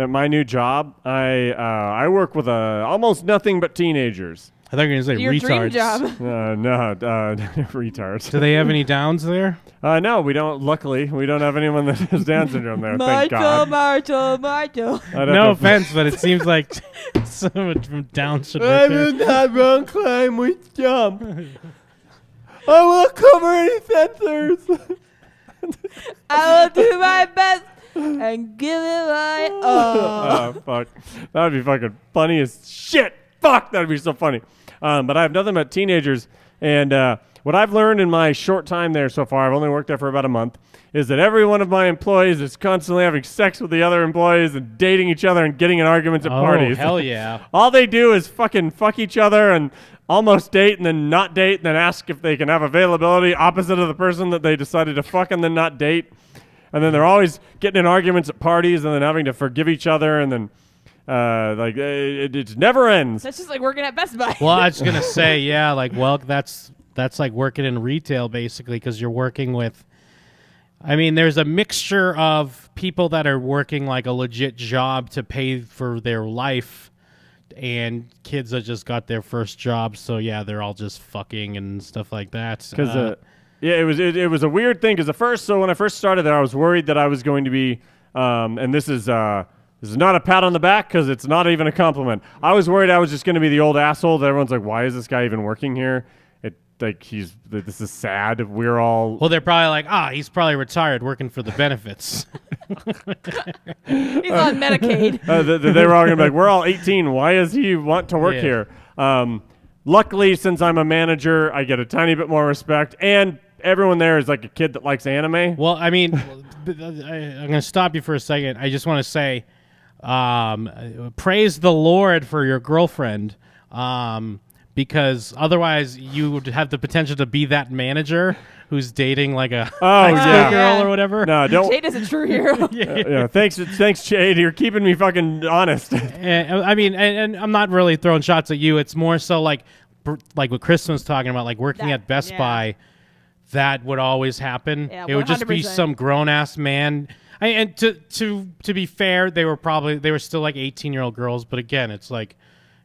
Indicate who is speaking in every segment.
Speaker 1: at my new job, I work with almost nothing but teenagers.
Speaker 2: I thought you were going to say
Speaker 3: Your
Speaker 2: retards.
Speaker 3: dream job.
Speaker 1: No, retards.
Speaker 2: Do they have any downs there?
Speaker 1: No, we don't. Luckily, we don't have anyone that has Down syndrome there. Thank God.
Speaker 3: Marshall.
Speaker 1: No
Speaker 2: offense, but it seems like so much from Down should
Speaker 1: I
Speaker 2: work there.
Speaker 1: will not run, climb, with jump. I will cover any sensors.
Speaker 3: I will do my best and give it my all.
Speaker 1: Oh, fuck. That would be fucking funny as shit. Fuck, that would be so funny. But I have nothing but teenagers. And what I've learned in my short time there so far, I've only worked there for about a month, is that every one of my employees is constantly having sex with the other employees and dating each other and getting in arguments at parties.
Speaker 2: Oh, hell yeah.
Speaker 1: All they do is fucking fuck each other and almost date and then not date and then ask if they can have availability opposite of the person that they decided to fuck and then not date. And then they're always getting in arguments at parties and then having to forgive each other and then it never ends.
Speaker 3: That's just like working at Best Buy.
Speaker 2: Well, I was going to say, yeah, like, well, that's like working in retail, basically, because you're working with, I mean, there's a mixture of people that are working like a legit job to pay for their life and kids that just got their first job. So, yeah, they're all just fucking and stuff like that.
Speaker 1: Because, yeah, it was a weird thing. Because when I first started there, I was worried that I was going to be, and this is not a pat on the back because it's not even a compliment. I was worried I was just going to be the old asshole that everyone's like, why is this guy even working here? This is sad. We're all...
Speaker 2: Well, they're probably like, he's probably retired working for the benefits.
Speaker 3: He's on Medicaid.
Speaker 1: They were all going to be like, we're all 18. Why does he want to work here? Luckily, since I'm a manager, I get a tiny bit more respect. And everyone there is like a kid that likes anime.
Speaker 2: Well, I mean, I'm going to stop you for a second. I just want to say, praise the Lord for your girlfriend. Because otherwise you would have the potential to be that manager who's dating like a high school girl or whatever.
Speaker 1: No, don't.
Speaker 3: Jade is a true hero.
Speaker 1: Yeah, thanks, Jade. You're keeping me fucking honest.
Speaker 2: I mean, and I'm not really throwing shots at you. It's more so like what Kristen was talking about, like working at Best Buy. That would always happen.
Speaker 3: Yeah,
Speaker 2: it would just be some grown ass man. And to be fair, they were still like 18-year-old girls. But again, it's like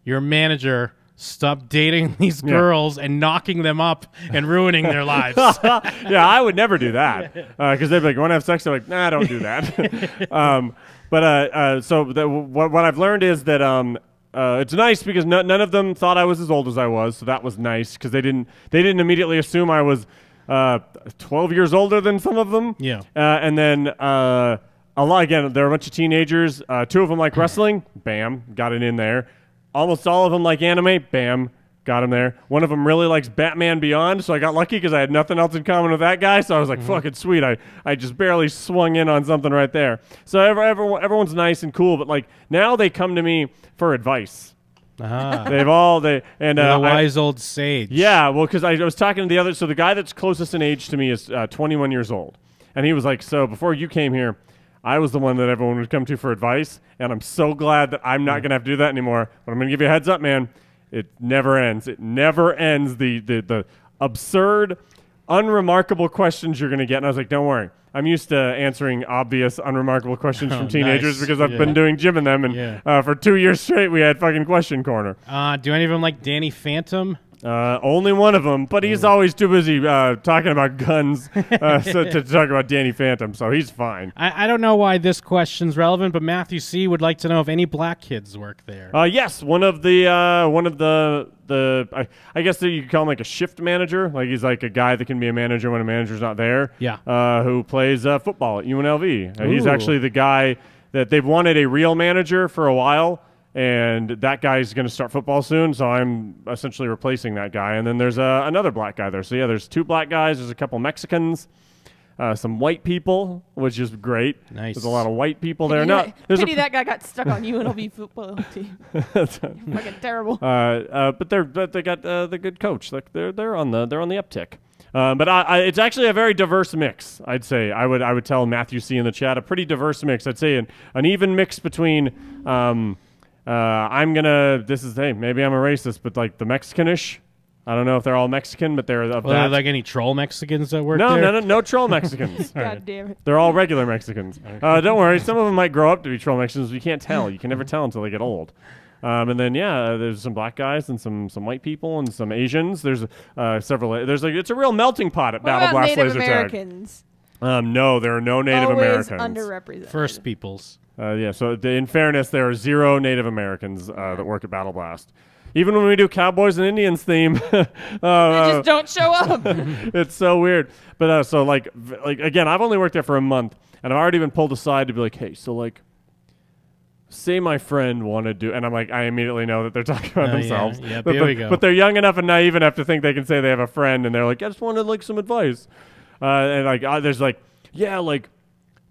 Speaker 2: your manager. Stop dating these girls and knocking them up and ruining their lives.
Speaker 1: Yeah, I would never do that because they'd be like, "Want to have sex?" I'm like, "Nah, don't do that." What I've learned is that it's nice because none of them thought I was as old as I was, so that was nice because they didn't immediately assume I was 12 years older than some of them.
Speaker 2: Yeah,
Speaker 1: and then a lot again. There are a bunch of teenagers. Two of them like wrestling. Bam, got it in there. Almost all of them like anime. Bam. Got him there. One of them really likes Batman Beyond, so I got lucky because I had nothing else in common with that guy, so I was like, fucking sweet. I just barely swung in on something right there. So everyone's nice and cool, but like now they come to me for advice. The
Speaker 2: wise old sage.
Speaker 1: Yeah, well, because I was talking to the guy that's closest in age to me is 21 years old. And he was like, so before you came here, I was the one that everyone would come to for advice, and I'm so glad that I'm not going to have to do that anymore. But I'm going to give you a heads up, man. It never ends. It never ends. The absurd, unremarkable questions you're going to get. And I was like, don't worry. I'm used to answering obvious, unremarkable questions from teenagers because I've been doing gym in them. And for 2 years straight, we had fucking question corner.
Speaker 2: Do any of them like Danny Phantom?
Speaker 1: Only one of them, but he's always too busy talking about guns to talk about Danny Phantom, so he's fine.
Speaker 2: I don't know why this question's relevant, but Matthew C. would like to know if any black kids work there.
Speaker 1: Yes, one of the I guess that you could call him like a shift manager. Like he's like a guy that can be a manager when a manager's not there.
Speaker 2: Yeah.
Speaker 1: Who plays football at UNLV. He's actually the guy that they've wanted a real manager for a while. And that guy's going to start football soon, so I'm essentially replacing that guy. And then there's another black guy there. So, yeah, there's two black guys. There's a couple Mexicans, some white people, which is great.
Speaker 2: Nice.
Speaker 1: There's a lot of white people there.
Speaker 3: Pity that guy got stuck on UNLV football team. Fucking terrible.
Speaker 1: But they got the good coach. Like they're on the uptick. But it's actually a very diverse mix. I'd say I would tell Matthew C in the chat a pretty diverse mix. I'd say an even mix between. Maybe I'm a racist, but like the Mexicanish I don't know if they're all Mexican, but they're of
Speaker 2: Well,
Speaker 1: that.
Speaker 2: are like any troll Mexicans that work
Speaker 1: No,
Speaker 2: there?
Speaker 1: no troll Mexicans.
Speaker 3: God damn it.
Speaker 1: They're all regular Mexicans. Don't worry, some of them might grow up to be troll Mexicans. You can't tell. You can never tell until they get old. And then there's some black guys and some white people and some Asians. There's several. There's it's a real melting pot at
Speaker 3: What
Speaker 1: Battle
Speaker 3: about
Speaker 1: Blast
Speaker 3: Native
Speaker 1: Laser
Speaker 3: Americans?
Speaker 1: Tag. No, there are no Native
Speaker 3: Always
Speaker 1: Americans.
Speaker 3: underrepresented.
Speaker 2: First Peoples.
Speaker 1: So in fairness, there are 0 Native Americans that work at Battle Blast. Even when we do Cowboys and Indians theme,
Speaker 3: They just don't show up.
Speaker 1: it's so weird. But so like again, I've only worked there for a month, and I've already been pulled aside to be like, hey, so like, say my friend wanted to, and I'm like, I immediately know that they're talking about themselves.
Speaker 2: Yeah,
Speaker 1: but,
Speaker 2: here we go.
Speaker 1: But they're young enough and naive enough to think they can say they have a friend, and they're like, I just wanted like some advice, and like there's like, yeah, like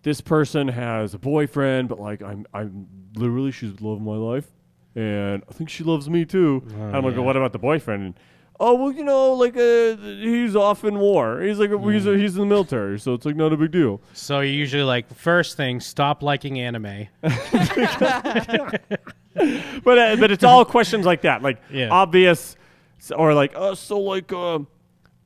Speaker 1: this person has a boyfriend, but like I'm literally she's the love of my life. And I think she loves me too. And I'm like, what about the boyfriend? And, oh, well, you know, like he's off in war. He's like he's in the military, so it's like not a big deal.
Speaker 2: So you usually like first thing, stop liking anime.
Speaker 1: But it's all questions like that, like obvious, or like so like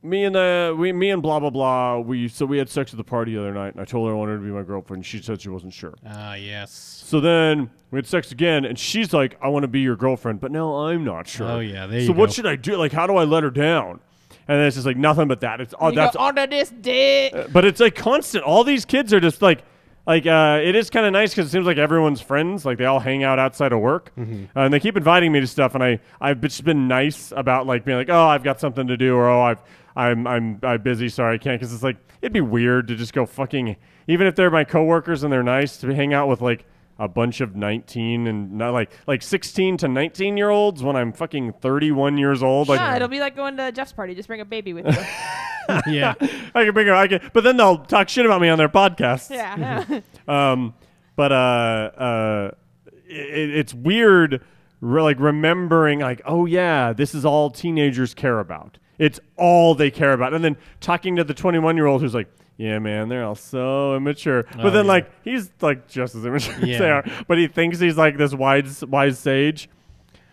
Speaker 1: me and blah blah blah. We had sex at the party the other night, and I told her I wanted her to be my girlfriend. She said she wasn't sure.
Speaker 2: Yes.
Speaker 1: So then we had sex again, and she's like, I want to be your girlfriend, but now I'm not sure.
Speaker 2: Oh, yeah, there you
Speaker 1: So
Speaker 2: go.
Speaker 1: what should I do? Like, how do I let her down? And then it's just like nothing but that. It's all that's
Speaker 3: Under this dick.
Speaker 1: but it's like constant. All these kids are just like it is kind of nice because it seems like everyone's friends. Like they all hang out outside of work, and they keep inviting me to stuff. And I've just been nice about like being like, oh, I've got something to do, or oh, I'm busy, sorry, I can't. Because it's like it'd be weird to just go fucking, even if they're my coworkers and they're nice, to hang out with like a bunch of 19 and not like 16 to 19-year-olds when I'm fucking 31 years old. Like,
Speaker 3: It'll be like going to Jeff's party. Just bring a baby with you.
Speaker 2: Yeah.
Speaker 1: I can bring her. But then they'll talk shit about me on their podcasts.
Speaker 3: Yeah.
Speaker 1: It's weird, like remembering, like, oh yeah, this is all teenagers care about. It's all they care about, and then talking to the 21-year-old who's like, yeah, man, they're all so immature. But then, like, he's like just as immature as they are. But he thinks he's like this wise sage.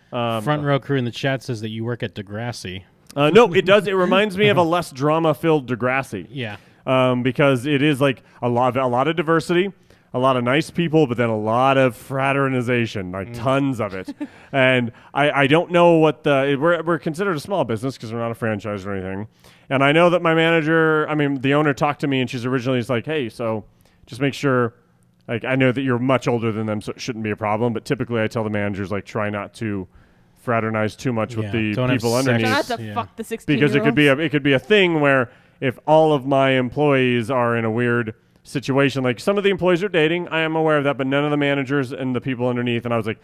Speaker 2: Front row crew in the chat says that you work at Degrassi.
Speaker 1: No, it does. It reminds me of a less drama-filled Degrassi.
Speaker 2: Yeah.
Speaker 1: Because it is like a lot of diversity, a lot of nice people, but then a lot of fraternization, like tons of it. And I don't know what we're considered a small business because we're not a franchise or anything. And I know that my manager, the owner talked to me, and she's originally like, hey, so just make sure, like, I know that you're much older than them, so it shouldn't be a problem. But typically I tell the managers, like, try not to fraternize too much with the people underneath.
Speaker 3: Not to fuck the 16-year-olds.
Speaker 1: Because it could be a thing where if all of my employees are in a weird situation, like some of the employees are dating, I am aware of that, but none of the managers and the people underneath. And I was like,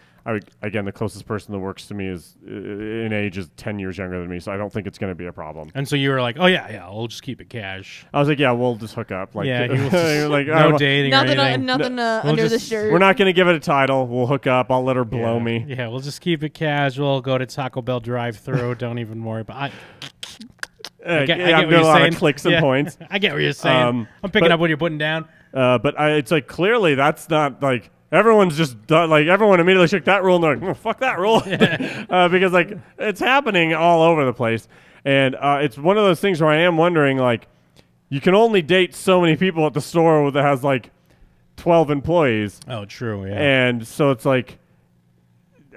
Speaker 1: again, the closest person that works to me is in age is 10 years younger than me, so I don't think it's going to be a problem.
Speaker 2: And so you were like, oh yeah, we'll just keep it cash.
Speaker 1: I was like, yeah, we'll just hook up. Like,
Speaker 2: yeah,
Speaker 1: like,
Speaker 2: no dating
Speaker 3: nothing,
Speaker 2: or anything.
Speaker 3: nothing under the shirt.
Speaker 1: We're not going to give it a title. We'll hook up. I'll let her blow me.
Speaker 2: Yeah, we'll just keep it casual. Go to Taco Bell drive-thru. Don't even worry about it. I get
Speaker 1: I'm
Speaker 2: what
Speaker 1: doing
Speaker 2: you're
Speaker 1: a lot
Speaker 2: saying.
Speaker 1: of clicks and points.
Speaker 2: I get what you're saying. I'm picking up what you're putting down.
Speaker 1: But it's like clearly that's not like everyone's just done, like everyone immediately shook that rule and they're like, oh, fuck that rule. Because like it's happening all over the place. And it's one of those things where I am wondering, like, you can only date so many people at the store that has like 12 employees.
Speaker 2: Oh, true. Yeah.
Speaker 1: And so it's like,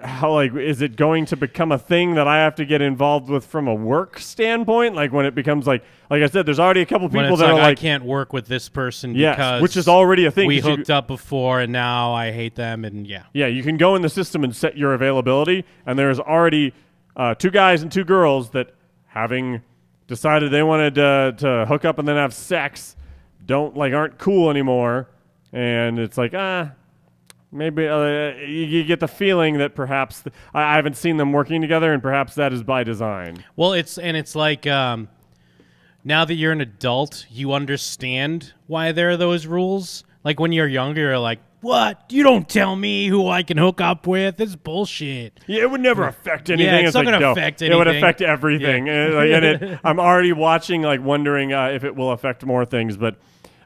Speaker 1: how, like, is it going to become a thing that I have to get involved with from a work standpoint? Like when it becomes like I said, there's already a couple people that are like,
Speaker 2: I can't work with this person because
Speaker 1: which is already a thing.
Speaker 2: We hooked up before and now I hate them, and yeah,
Speaker 1: you can go in the system and set your availability, and there's already 2 guys and 2 girls that, having decided they wanted to hook up and then have sex, aren't cool anymore, and it's like maybe you get the feeling that perhaps I haven't seen them working together, and perhaps that is by design.
Speaker 2: Well, it's like now that you're an adult, you understand why there are those rules. Like when you're younger, you're like, what? You don't tell me who I can hook up with. It's bullshit.
Speaker 1: Yeah, it would never affect anything.
Speaker 2: Yeah, it's not going to affect anything.
Speaker 1: It would affect everything. Yeah. I'm already watching, like, wondering if it will affect more things. But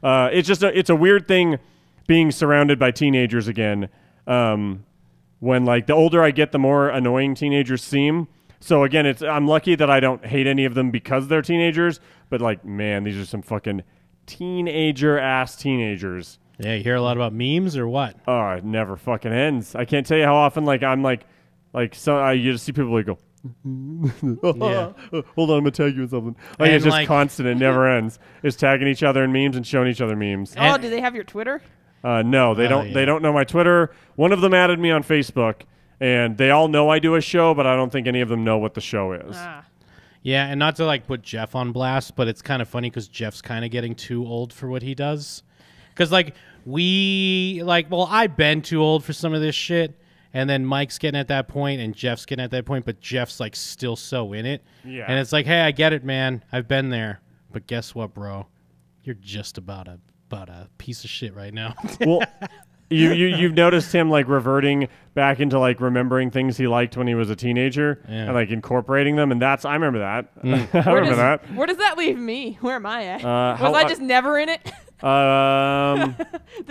Speaker 1: it's just it's a weird thing being surrounded by teenagers again. When, like, the older I get, the more annoying teenagers seem. So again, I'm lucky that I don't hate any of them because they're teenagers. But like, man, these are some fucking teenager-ass teenagers.
Speaker 2: Yeah, you hear a lot about memes or what?
Speaker 1: Oh, it never fucking ends. I can't tell you how often I'm like so you just see people like go.
Speaker 2: Yeah.
Speaker 1: Hold on, I'm gonna tag you in something. Like
Speaker 2: And
Speaker 1: it's just
Speaker 2: like-
Speaker 1: constant. It never ends. It's tagging each other in memes and showing each other memes.
Speaker 3: Oh, do they have your Twitter?
Speaker 1: No, they don't.
Speaker 2: yeah.
Speaker 1: They don't know my Twitter. One of them added me on Facebook, and they all know I do a show, but I don't think any of them know what the show is.
Speaker 3: Ah.
Speaker 2: Yeah, and not to like put Jeff on blast, but it's kind of funny because Jeff's kind of getting too old for what he does. Because like I've been too old for some of this shit, and then Mike's getting at that point, and Jeff's getting at that point, but Jeff's like still so in it.
Speaker 1: Yeah.
Speaker 2: And it's like, hey, I get it, man. I've been there, but guess what, bro? You're just about a piece of shit right now.
Speaker 1: Well, you've noticed him like reverting back into like remembering things he liked when he was a teenager and like incorporating them, and I remember that. I remember that.
Speaker 3: Where does that leave me? Where am I at?
Speaker 1: Was
Speaker 3: I just never in it? Did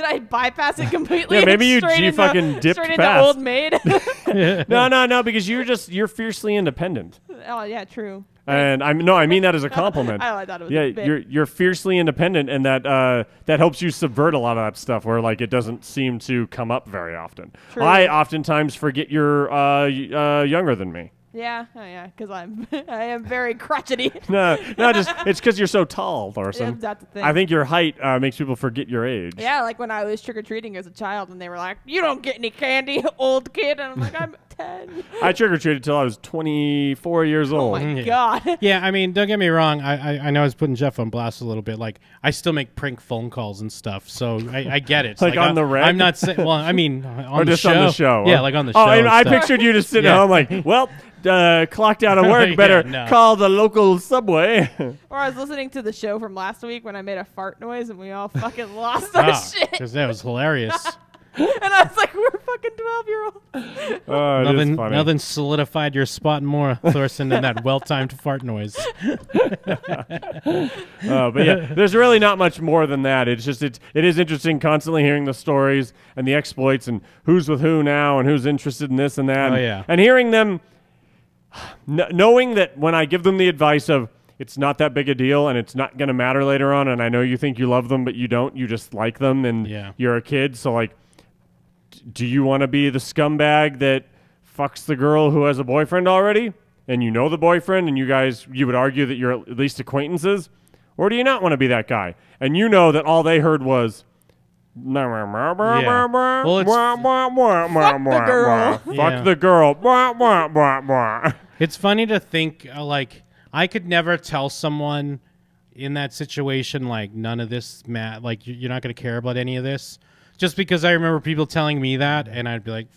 Speaker 3: I bypass it completely?
Speaker 1: Yeah, maybe you
Speaker 3: straight
Speaker 1: fucking dipped
Speaker 3: straight
Speaker 1: past.
Speaker 3: into old maid.
Speaker 1: No, because you're fiercely independent.
Speaker 3: Oh yeah, true.
Speaker 1: And I mean that as a compliment.
Speaker 3: I thought it was a bit.
Speaker 1: you're fiercely independent, and that helps you subvert a lot of that stuff where like it doesn't seem to come up very often.
Speaker 3: True.
Speaker 1: I oftentimes forget you're younger than me.
Speaker 3: Yeah, oh yeah, because I am very crotchety.
Speaker 1: No, just it's because you're so tall, Thorson.
Speaker 3: Yeah, that's the thing.
Speaker 1: I think your height makes people forget your age.
Speaker 3: Yeah, like when I was trick or treating as a child, and they were like, "You don't get any candy, old kid," and I'm like, "I'm 10."
Speaker 1: I trick or treated till I was 24 years
Speaker 3: Oh
Speaker 1: old.
Speaker 3: my god.
Speaker 2: Yeah, I mean, don't get me wrong. I know I was putting Jeff on blast a little bit. Like, I still make prank phone calls and stuff, so I get it.
Speaker 1: Like on the reg?
Speaker 2: I'm not saying. Well, I mean, on
Speaker 1: Or
Speaker 2: the
Speaker 1: just
Speaker 2: show.
Speaker 1: on the show.
Speaker 2: Yeah,
Speaker 1: huh?
Speaker 2: like on the show.
Speaker 1: Oh, and
Speaker 2: and
Speaker 1: I
Speaker 2: stuff.
Speaker 1: pictured you just sitting
Speaker 2: Yeah.
Speaker 1: at home like, well, clocked out of work. Better
Speaker 2: Yeah, no.
Speaker 1: call the local subway.
Speaker 3: Or I was listening to the show from last week when I made a fart noise, and we all fucking lost our shit.
Speaker 2: Because that was hilarious.
Speaker 3: And I was like, "We're fucking 12-year-olds."
Speaker 1: Oh, it is funny.
Speaker 2: Nothing solidified your spot more, Thorson, than that well-timed fart noise.
Speaker 1: But yeah, there's really not much more than that. It's just it is interesting constantly hearing the stories and the exploits and who's with who now and who's interested in this and that.
Speaker 2: Oh, yeah.
Speaker 1: And hearing them, knowing that when I give them the advice of it's not that big a deal and it's not going to matter later on, and I know you think you love them, but you don't. You just like them and you're a kid. So like, do you want to be the scumbag that fucks the girl who has a boyfriend already? And you know the boyfriend, and you would argue that you're at least acquaintances? Or do you not want to be that guy? And you know that all they heard was,
Speaker 2: Well,
Speaker 1: fuck the girl.
Speaker 2: It's funny to think, like, I could never tell someone in that situation, like, none of this, like, you're not going to care about any of this. Just because I remember people telling me that, and I'd be like,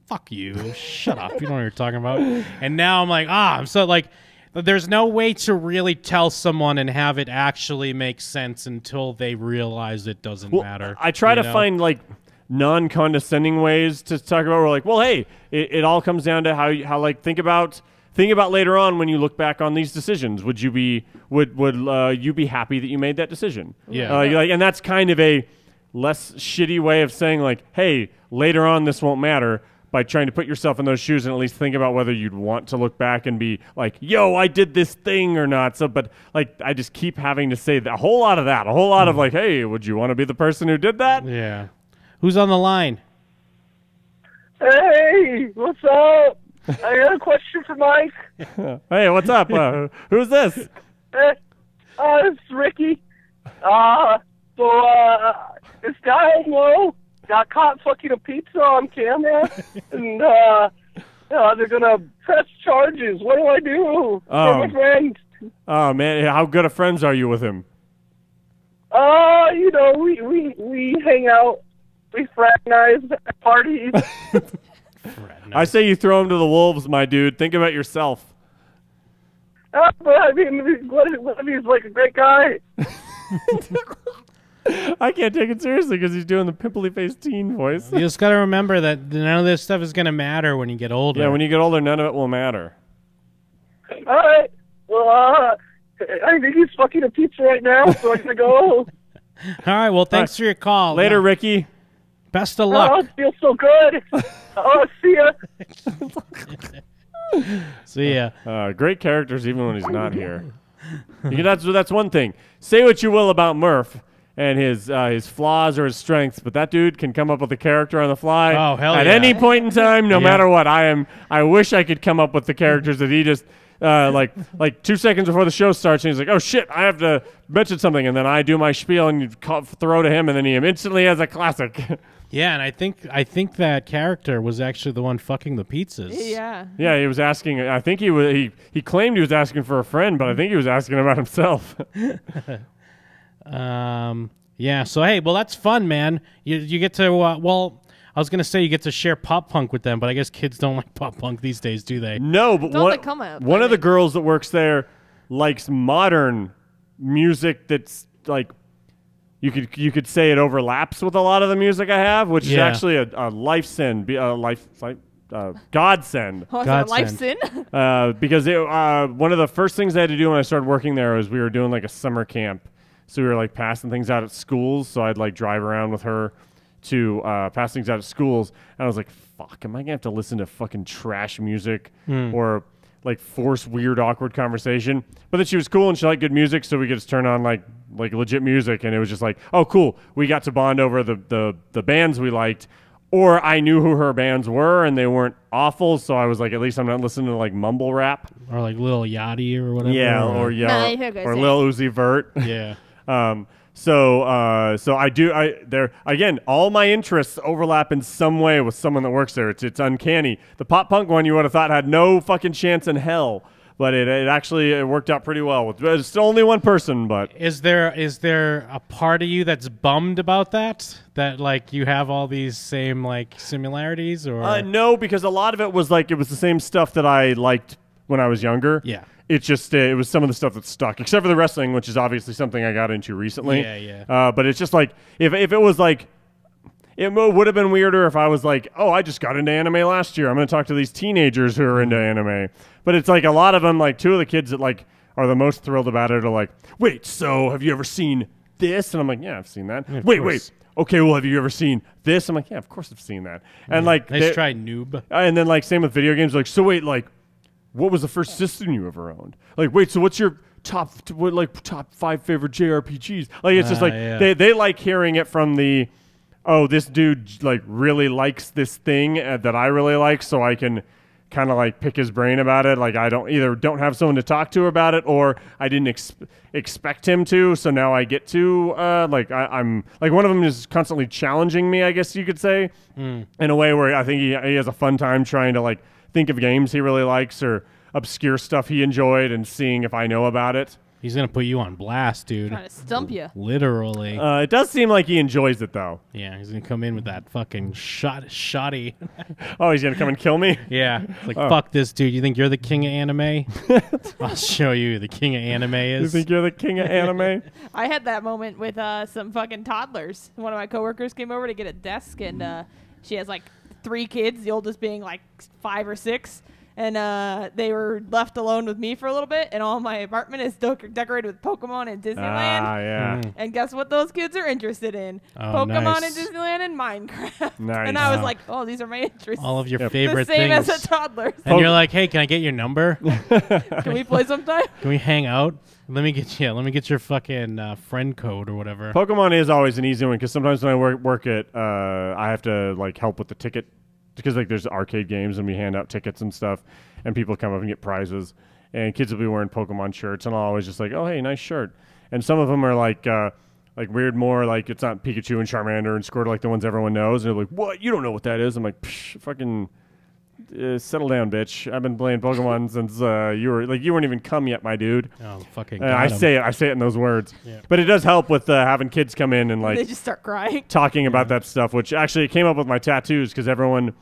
Speaker 2: fuck you, shut up, you know what you're talking about. And now I'm like, I'm so, like, there's no way to really tell someone and have it actually make sense until they realize it doesn't matter.
Speaker 1: I try to find, like, non-condescending ways to talk about. We're like, well, hey, it all comes down to how like think about later on when you look back on these decisions. Would you be you be happy that you made that decision?
Speaker 2: Yeah.
Speaker 1: And that's kind of a less shitty way of saying like, hey, later on this won't matter, by trying to put yourself in those shoes and at least think about whether you'd want to look back and be like, yo, I did this thing or not. So, but like, I just keep having to say that, a whole lot of like, hey, would you want to be the person who did that?
Speaker 2: Yeah. Who's on the line?
Speaker 4: Hey, what's up? I got a question for Mike.
Speaker 1: Hey, what's up? Who's this?
Speaker 4: It's Ricky. This guy I know got caught fucking a pizza on camera, and they're gonna press charges. What do I do for my friend?
Speaker 1: Oh man, how good of friends are you with him?
Speaker 4: We hang out, we fraternize at parties.
Speaker 1: I say you throw him to the wolves, my dude. Think about yourself.
Speaker 4: But I mean, what if he's like a great guy?
Speaker 1: I can't take it seriously because he's doing the pimply-faced teen voice.
Speaker 2: You just got to remember that none of this stuff is going to matter when you get older.
Speaker 1: Yeah, when you get older, none of it will matter.
Speaker 4: All right. Well, I think he's fucking a pizza right now, so I'm going to go.
Speaker 2: All right. Well, thanks for your call.
Speaker 1: Later, Ricky.
Speaker 2: Best of luck.
Speaker 4: Oh, it feels so good. Oh, see ya.
Speaker 2: So See ya.
Speaker 1: Great characters even when he's not here. That's one thing. Say what you will about Murph and his flaws or his strengths, but that dude can come up with a character on the fly at any point in time, no matter what. I wish I could come up with the characters that he just like 2 seconds before the show starts, and he's like, "Oh shit, I have to mention something," and then I do my spiel and you throw to him, and then he instantly has a classic.
Speaker 2: Yeah, and I think that character was actually the one fucking the pizzas.
Speaker 3: Yeah.
Speaker 1: Yeah, he was asking. I think he claimed he was asking for a friend, but I think he was asking about himself.
Speaker 2: Yeah. So hey, well that's fun, man. You get to I was gonna say you get to share pop punk with them, but I guess kids don't like pop punk these days, do they?
Speaker 1: No, but one of the girls that works there likes modern music that's like. You could say it overlaps with a lot of the music I have, which is actually a godsend.
Speaker 3: Oh, is that a life sin?
Speaker 1: Because one of the first things I had to do when I started working there was we were doing like a summer camp, so we were like passing things out at schools. So I'd like drive around with her to pass things out at schools, and I was like, "Fuck, am I gonna have to listen to fucking trash music or?" Like force weird awkward conversation, but then she was cool and she liked good music, so we could just turn on like legit music, and it was just like, oh cool, we got to bond over the bands we liked, or I knew who her bands were and they weren't awful, so I was like, at least I'm not listening to like mumble rap
Speaker 2: or like Lil Yachty or whatever.
Speaker 1: or Lil Uzi Vert.
Speaker 2: Yeah.
Speaker 1: So I do. There again, all my interests overlap in some way with someone that works there. It's uncanny. The pop punk one you would have thought had no fucking chance in hell, but it actually worked out pretty well. It's still only one person, but
Speaker 2: is there a part of you that's bummed about that? That like you have all these same like similarities, or
Speaker 1: no, because a lot of it was like it was the same stuff that I liked when I was younger.
Speaker 2: Yeah.
Speaker 1: It's just it was some of the stuff that stuck, except for the wrestling, which is obviously something I got into recently.
Speaker 2: Yeah.
Speaker 1: But it's just like if it was like, it would have been weirder if I was like, oh, I just got into anime last year. I'm going to talk to these teenagers who are into anime. But it's like a lot of them, like two of the kids that like are the most thrilled about it are like, wait, so have you ever seen this? And I'm like, yeah, I've seen that.
Speaker 2: Yeah,
Speaker 1: wait. Okay, well, have you ever seen this? I'm like, yeah, of course I've seen that. And like,
Speaker 2: nice try, noob.
Speaker 1: And then like same with video games. Like, so wait, like, what was the first system you ever owned? Like, wait, so what's your top 5 favorite JRPGs? Like, it's just like they like hearing it from the, oh, this dude like really likes this thing that I really like, so I can kind of like pick his brain about it. Like, I don't have someone to talk to about it, or I didn't expect him to, so now I get to. Like, I'm like, one of them is constantly challenging me, I guess you could say, in a way where I think he has a fun time trying to like think of games he really likes or obscure stuff he enjoyed and seeing if I know about it.
Speaker 2: He's gonna put you on blast, dude.
Speaker 3: Trying to stump you.
Speaker 2: Literally.
Speaker 1: It does seem like he enjoys it, though.
Speaker 2: Yeah, he's gonna come in with that fucking shoddy.
Speaker 1: Oh, he's gonna come and kill me?
Speaker 2: Yeah. It's like, fuck this, dude. You think you're the king of anime? I'll show you who the king of anime is.
Speaker 1: You think you're the king of anime?
Speaker 3: I had that moment with some fucking toddlers. One of my coworkers came over to get a desk, and she has like 3 kids, the oldest being like 5 or 6. And they were left alone with me for a little bit, and all my apartment is decorated with Pokemon and Disneyland.
Speaker 1: Yeah.
Speaker 3: And guess what those kids are interested in? Pokemon and Disneyland and Minecraft.
Speaker 1: Nice.
Speaker 3: And I was like, oh, these are my interests.
Speaker 2: All of your favorite
Speaker 3: the same
Speaker 2: things.
Speaker 3: as a toddler.
Speaker 2: And you're like, hey, can I get your number?
Speaker 3: Can we play sometime?
Speaker 2: Can we hang out? Let me get your fucking friend code or whatever.
Speaker 1: Pokemon is always an easy one, because sometimes when I work at, I have to like help with the ticket. Because like there's arcade games and we hand out tickets and stuff, and people come up and get prizes, and kids will be wearing Pokemon shirts, and I'll always just like, oh hey, nice shirt. And some of them are like weird, more like it's not Pikachu and Charmander and Squirtle like the ones everyone knows, and they're like, what? You don't know what that is? I'm like, psh, fucking settle down, bitch. I've been playing Pokemon since you weren't even come yet, my dude.
Speaker 2: Oh fucking!
Speaker 1: I say it in those words.
Speaker 2: Yeah.
Speaker 1: But it does help with having kids come in and like
Speaker 3: they just start crying,
Speaker 1: talking about that stuff. Which actually it came up with my tattoos, because everyone,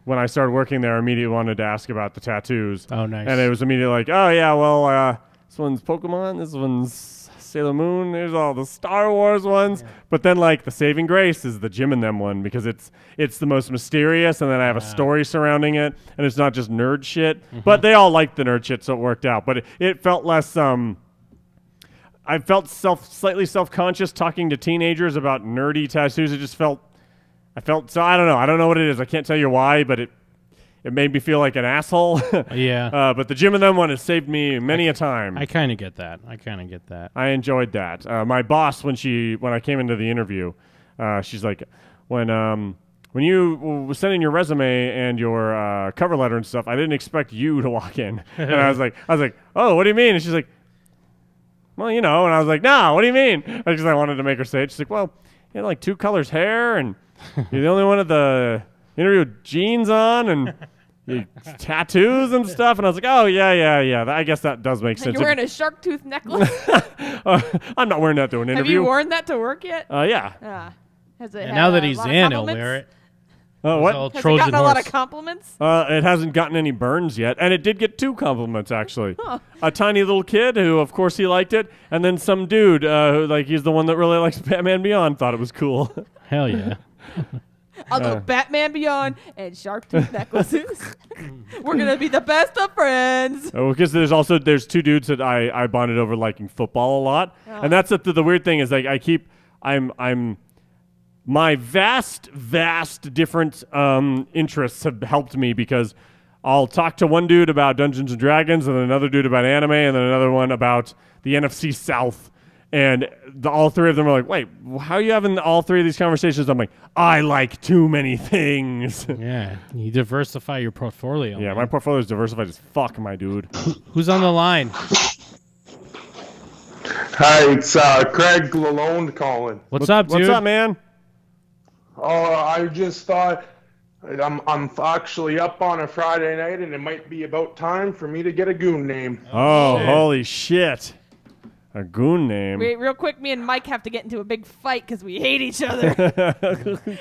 Speaker 1: when I started working there, immediately wanted to ask about the tattoos.
Speaker 2: Oh, nice.
Speaker 1: And it was immediately like, oh, yeah, well, this one's Pokemon, this one's Sailor Moon, there's all the Star Wars ones. Yeah. But then, like, the saving grace is the Jim and them one, because it's the most mysterious, and then I have a story surrounding it, and it's not just nerd shit. Mm-hmm. But they all liked the nerd shit, so it worked out. But it felt less... I felt slightly self-conscious talking to teenagers about nerdy tattoos. It just felt... so I don't know. I don't know what it is. I can't tell you why, but it made me feel like an asshole.
Speaker 2: Yeah.
Speaker 1: But the Jim and Them one has saved me many a time.
Speaker 2: I kind of get that.
Speaker 1: I enjoyed that. My boss, when I came into the interview, she's like, when you were sending your resume and your cover letter and stuff, I didn't expect you to walk in. And I was like, oh, what do you mean? And she's like, well, you know. And I was like, nah, what do you mean? Because I wanted to make her say it. She's like, well, you had like 2 colors hair, and you're the only one at the interview with jeans on, and tattoos and stuff. And I was like, oh, yeah. I guess that does make sense.
Speaker 3: You're wearing a shark tooth necklace.
Speaker 1: I'm not wearing that to an interview.
Speaker 3: Have you worn that to work yet?
Speaker 1: Yeah.
Speaker 3: Has it
Speaker 2: And now that he's
Speaker 3: a lot of
Speaker 2: in, he'll
Speaker 3: compliments?
Speaker 2: wear it.
Speaker 1: What?
Speaker 3: Has it gotten a lot of compliments?
Speaker 1: It hasn't gotten any burns yet, and it did get 2 compliments actually. A tiny little kid who, of course, he liked it, and then some dude who, like, he's the one that really likes Batman Beyond, thought it was cool.
Speaker 2: Hell yeah.
Speaker 3: Although Batman Beyond and shark tooth necklaces, we're gonna be the best of friends.
Speaker 1: Oh, because there's 2 dudes that I bonded over liking football a lot, and that's the weird thing is like I'm. My vast different interests have helped me because I'll talk to one dude about Dungeons and Dragons and then another dude about anime and then another one about the NFC South. And all 3 of them are like, wait, how are you having all 3 of these conversations? I'm like, I like too many things.
Speaker 2: Yeah, you diversify your portfolio.
Speaker 1: Yeah,
Speaker 2: man.
Speaker 1: my portfolio is diversified as fuck, my dude.
Speaker 2: Who's on the line?
Speaker 5: Hi, it's Craig Lalonde calling.
Speaker 2: What's up, dude?
Speaker 1: What's up, man?
Speaker 5: Oh, I just thought I'm actually up on a Friday night, and it might be about time for me to get a goon name.
Speaker 1: Oh, holy shit. A goon name.
Speaker 3: Wait, real quick, me and Mike have to get into a big fight because we hate each other.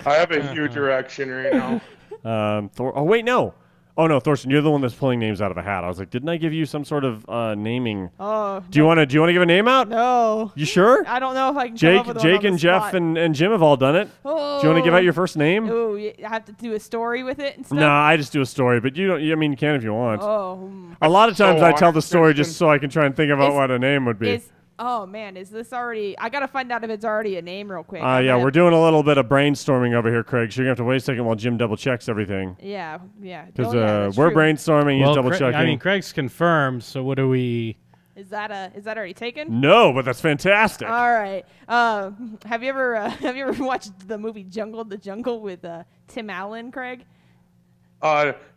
Speaker 5: I have a huge erection right now.
Speaker 1: Oh, wait, no. Oh, no, Thorsten, you're the one that's pulling names out of a hat. I was like, didn't I give you some sort of naming?
Speaker 3: Oh.
Speaker 1: Do you want to give a name out?
Speaker 3: No.
Speaker 1: You sure?
Speaker 3: I don't know if I can come up with one
Speaker 1: Jake
Speaker 3: on the
Speaker 1: and Jeff
Speaker 3: spot.
Speaker 1: and Jim have all done it.
Speaker 3: Oh.
Speaker 1: Do you want to give out your first name?
Speaker 3: Oh, I have to do a story with it and stuff?
Speaker 1: No, I just do a story, but you don't. I mean, you can if you want.
Speaker 3: Oh.
Speaker 1: A lot of times
Speaker 5: So
Speaker 1: I tell the story
Speaker 5: Kristen.
Speaker 1: just so I can try and think about what a name would be.
Speaker 3: Oh, man, is this already... I got to find out if it's already a name real quick.
Speaker 1: Yeah, we're doing a little bit of brainstorming over here, Craig, so you're going to have to wait a second while Jim double-checks everything.
Speaker 3: Yeah.
Speaker 1: Because
Speaker 3: that's
Speaker 1: we're
Speaker 3: true.
Speaker 1: brainstorming, he's
Speaker 2: Well,
Speaker 1: double-checking.
Speaker 2: I mean, Craig's confirmed, so what do we...
Speaker 3: Is that already taken?
Speaker 1: No, but that's fantastic.
Speaker 3: All right. Have you ever watched the movie Jungle the Jungle with Tim Allen, Craig?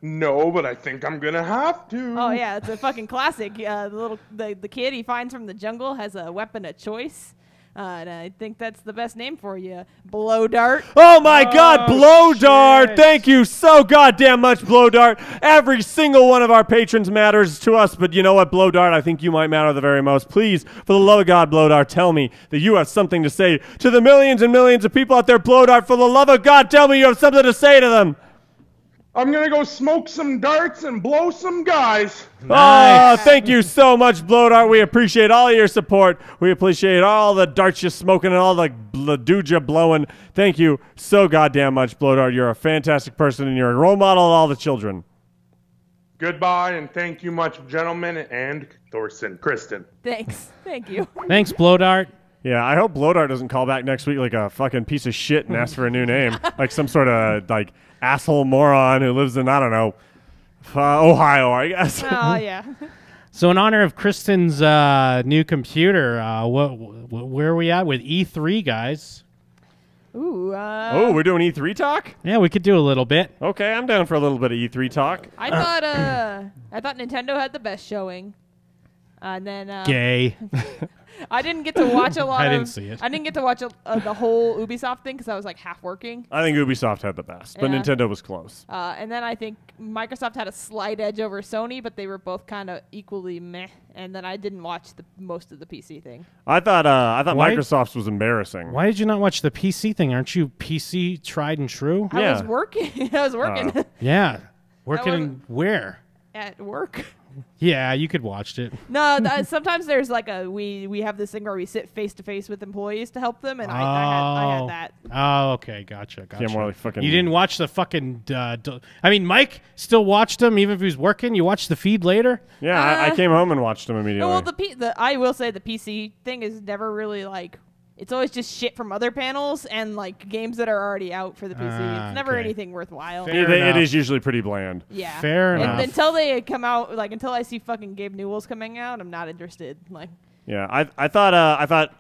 Speaker 5: No, but I think I'm gonna have to.
Speaker 3: Oh yeah, it's a fucking classic. The kid he finds from the jungle has a weapon of choice, and I think that's the best name for you, Blow Dart.
Speaker 1: Oh my God, Blow Dart!
Speaker 2: shit.
Speaker 1: Thank you so goddamn much, Blow Dart. Every single one of our patrons matters to us, but you know what, Blow Dart? I think you might matter the very most. Please, for the love of God, Blow Dart, tell me that you have something to say to the millions and millions of people out there. Blow Dart, for the love of God, tell me you have something to say to them.
Speaker 5: I'm gonna go smoke some darts and blow some guys.
Speaker 1: Oh, thank you so much, Blow Dart. We appreciate all your support. We appreciate all the darts you're smoking and all the dudes you're blowing. Thank you so goddamn much, Blow Dart. You're a fantastic person, and you're a role model to all the children.
Speaker 5: Goodbye, and thank you much, gentlemen, and Thorsten, Kristen.
Speaker 3: Thanks. Thank you.
Speaker 2: Thanks, Blow Dart.
Speaker 1: Yeah, I hope Blow Dart doesn't call back next week like a fucking piece of shit and ask for a new name. Like some sort of, like, asshole moron who lives in, I don't know, Ohio, I guess.
Speaker 3: Oh yeah.
Speaker 2: So in honor of Kristen's new computer, where are we at with E3, guys?
Speaker 3: Ooh.
Speaker 1: Oh, we're doing E3 talk?
Speaker 2: Yeah, we could do a little bit.
Speaker 1: Okay, I'm down for a little bit of E3 talk.
Speaker 3: I thought Nintendo had the best showing, and then
Speaker 2: Gay.
Speaker 3: I didn't get to watch a lot.
Speaker 2: I didn't see it.
Speaker 3: I didn't get to watch the whole Ubisoft thing because I was like half working.
Speaker 1: I think Ubisoft had the best, but
Speaker 3: Yeah.
Speaker 1: Nintendo was close.
Speaker 3: And then I think Microsoft had a slight edge over Sony, but they were both kind of equally meh. And then I didn't watch most of the PC thing.
Speaker 1: I thought
Speaker 2: Why-
Speaker 1: Microsoft's was embarrassing.
Speaker 2: Why did you not watch the PC thing? Aren't you PC tried and true?
Speaker 3: I
Speaker 1: Yeah.
Speaker 3: was working. I was working
Speaker 2: Yeah. Working
Speaker 3: wasn't-
Speaker 2: in where?
Speaker 3: at work.
Speaker 2: Yeah, you could watch it.
Speaker 3: No, sometimes there's like we have this thing where we sit face to face with employees to help them, and I had that.
Speaker 2: Oh, okay, gotcha.
Speaker 1: Yeah, more like fucking.
Speaker 2: You didn't watch the fucking. I mean, Mike still watched him even if he was working. You watched the feed later.
Speaker 1: Yeah, I came home and watched them immediately.
Speaker 3: Well, I will say the PC thing is never really like it's always just shit from other panels and like games that are already out for the PC. It's never anything worthwhile.
Speaker 1: It is usually pretty bland.
Speaker 3: Yeah.
Speaker 2: Fair enough.
Speaker 3: Until they come out, like until I see fucking Gabe Newell's coming out, I'm not interested. Like.
Speaker 1: Yeah, I thought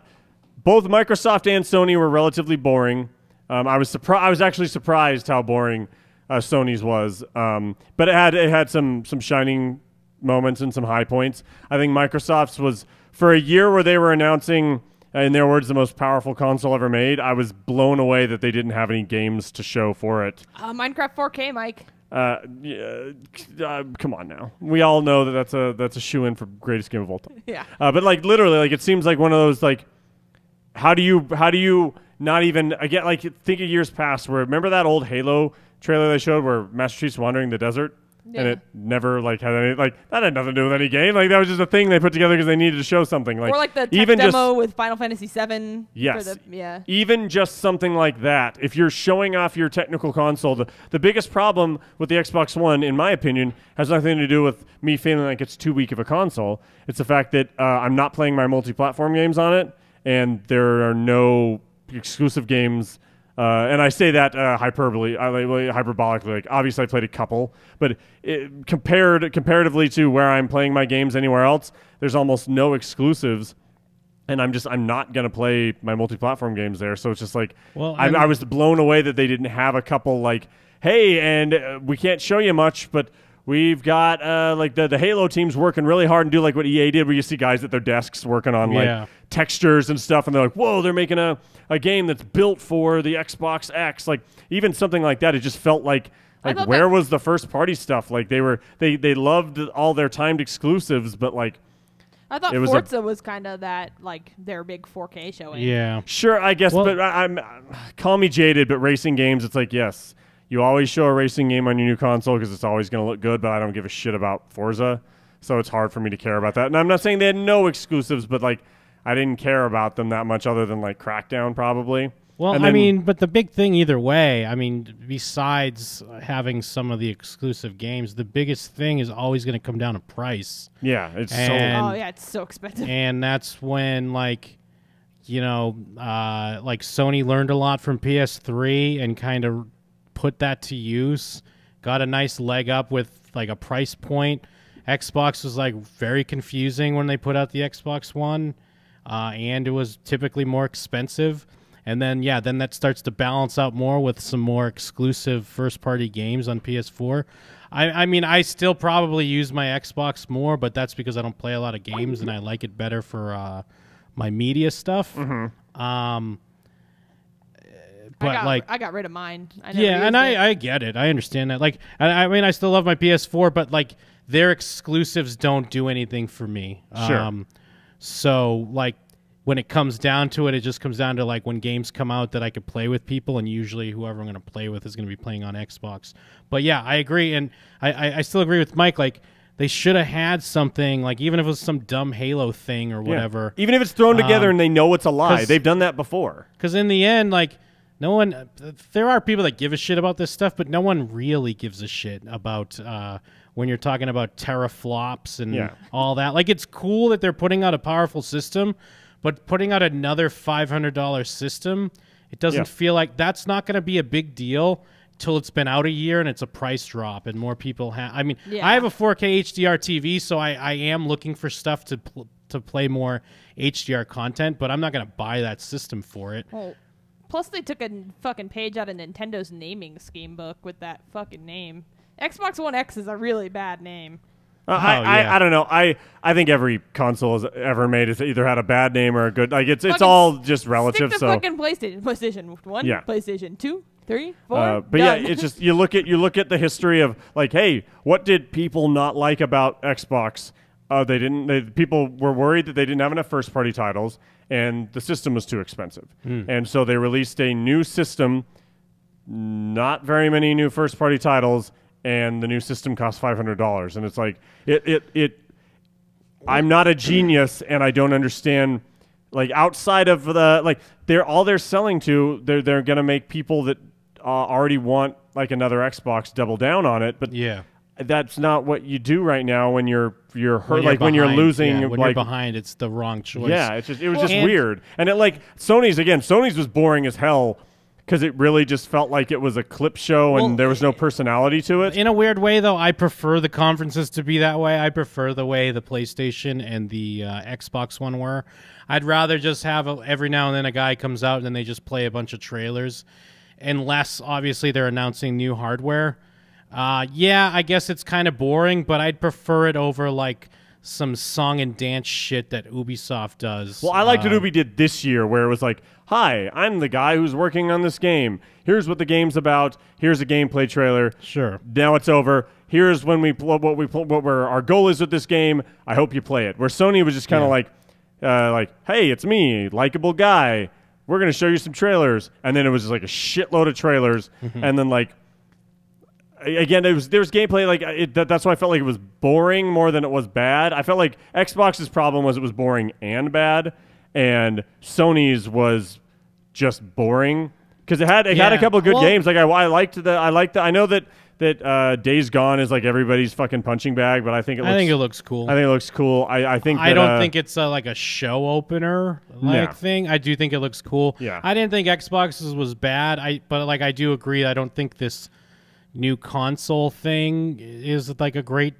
Speaker 1: both Microsoft and Sony were relatively boring. I was actually surprised how boring Sony's was. But it had some shining moments and some high points. I think Microsoft's was, for a year where they were announcing, in their words, the most powerful console ever made, I was blown away that they didn't have any games to show for it.
Speaker 3: Minecraft 4K, Mike.
Speaker 1: Come on now. We all know that that's a shoe-in for greatest game of all time.
Speaker 3: Yeah.
Speaker 1: But like literally, like it seems like one of those like, how do you not even again like think of years past where remember that old Halo trailer they showed where Master Chief's wandering the desert?
Speaker 3: Yeah.
Speaker 1: And it never like had any like that had nothing to do with any game. Like that was just a thing they put together because they needed to show something. Like
Speaker 3: or like the tech
Speaker 1: even
Speaker 3: demo with Final Fantasy VII.
Speaker 1: Yes.
Speaker 3: Yeah.
Speaker 1: Even just something like that. If you're showing off your technical console, the biggest problem with the Xbox One, in my opinion, has nothing to do with me feeling like it's too weak of a console. It's the fact that I'm not playing my multi-platform games on it, and there are no exclusive games. And I say that hyperbolically. Like obviously, I played a couple, but comparatively to where I'm playing my games anywhere else, there's almost no exclusives. And I'm not gonna play my multi-platform games there. So it's just like, I was blown away that they didn't have a couple like, hey, and we can't show you much, but we've got like the Halo teams working really hard and do like what EA did, where you see guys at their desks working on like textures and stuff, and they're like, whoa, they're making a game that's built for the Xbox X. Like even something like that, it just felt like where was the first party stuff? Like they loved all their timed exclusives, but like
Speaker 3: I thought Forza was kind of that like their big 4K showing.
Speaker 2: Yeah,
Speaker 1: sure, I guess, but I'm call me jaded, but racing games, it's like yes. You always show a racing game on your new console because it's always going to look good, but I don't give a shit about Forza, so it's hard for me to care about that. And I'm not saying they had no exclusives, but like I didn't care about them that much other than like Crackdown probably.
Speaker 2: Well, I mean, but the big thing either way, I mean, besides having some of the exclusive games, the biggest thing is always going to come down to price.
Speaker 1: Yeah, it's
Speaker 3: it's so expensive.
Speaker 2: And that's when like, you know, like Sony learned a lot from PS3 and kind of put that to use, got a nice leg up with like a price point. Xbox was like very confusing when they put out the Xbox One, and it was typically more expensive. And then then that starts to balance out more with some more exclusive first-party games on PS4. I mean, I still probably use my Xbox more, but that's because I don't play a lot of games and I like it better for my media stuff.
Speaker 1: Mm-hmm.
Speaker 2: But
Speaker 3: I got rid of mine.
Speaker 2: I get it. I understand that. Like, I mean, I still love my PS4, but like their exclusives don't do anything for me.
Speaker 1: Sure.
Speaker 2: So like when it comes down to it, it just comes down to like when games come out that I could play with people, and usually whoever I'm going to play with is going to be playing on Xbox. But yeah, I agree, and I still agree with Mike. Like they should have had something, like even if it was some dumb Halo thing or whatever.
Speaker 1: Even if it's thrown together and they know it's a lie, they've done that before.
Speaker 2: Because in the end, like. No one. There are people that give a shit about this stuff, but no one really gives a shit about when you're talking about teraflops and all that. Like, it's cool that they're putting out a powerful system, but putting out another $500 system, it doesn't feel like that's not going to be a big deal till it's been out a year and it's a price drop and more people have. I mean, I have a 4K HDR TV, so I am looking for stuff to play more HDR content, but I'm not going to buy that system for it.
Speaker 3: Oh. Plus, they took a fucking page out of Nintendo's naming scheme book with that fucking name. Xbox One X is a really bad name.
Speaker 1: I don't know. I think every console has ever made has either had a bad name or a good. Like it's all just relative.
Speaker 3: Stick to fucking PlayStation 1, PlayStation 2, 3, 4.
Speaker 1: But done. It's just you look at the history of like, hey, what did people not like about Xbox? People were worried that they didn't have enough first-party titles, and the system was too expensive. And so they released a new system, not very many new first-party titles, and the new system costs $500. And it's like, I'm not a genius, and I don't understand, like, outside of the, like, they're selling to, they're going to make people that already want, like, another Xbox double down on it. But that's not what you do right now when you're hurt.
Speaker 2: When
Speaker 1: Like when you're
Speaker 2: behind,
Speaker 1: losing,
Speaker 2: when
Speaker 1: like
Speaker 2: you're behind, it's the wrong choice.
Speaker 1: yeah, it was just
Speaker 2: and-
Speaker 1: weird. And it like Sony's was boring as hell because it really just felt like it was a clip show and there was no personality to it.
Speaker 2: In a weird way, though, I prefer the conferences to be that way. I prefer the way the PlayStation and the Xbox one were. I'd rather just have every now and then a guy comes out and then they just play a bunch of trailers, unless obviously they're announcing new hardware. Yeah, I guess it's kind of boring, but I'd prefer it over like some song and dance shit that Ubisoft does.
Speaker 1: Well, I liked what Ubi did this year, where it was like, "Hi, I'm the guy who's working on this game. Here's what the game's about. Here's a gameplay trailer.
Speaker 2: Sure.
Speaker 1: Now it's over. Here's when our goal is with this game. I hope you play it." Where Sony was just kind of like, "Hey, it's me, likable guy. We're gonna show you some trailers," and then it was just like a shitload of trailers, and then like. Again, there was gameplay that's why I felt like it was boring more than it was bad. I felt like Xbox's problem was it was boring and bad, and Sony's was just boring because it had a couple of good games. Like I know that Days Gone is like everybody's fucking punching bag, but I think it looks
Speaker 2: cool.
Speaker 1: I think it looks cool. I
Speaker 2: don't think it's like a show opener thing. I do think it looks cool.
Speaker 1: Yeah.
Speaker 2: I didn't think Xbox's was bad. But like I do agree. I don't think this new console thing is like a great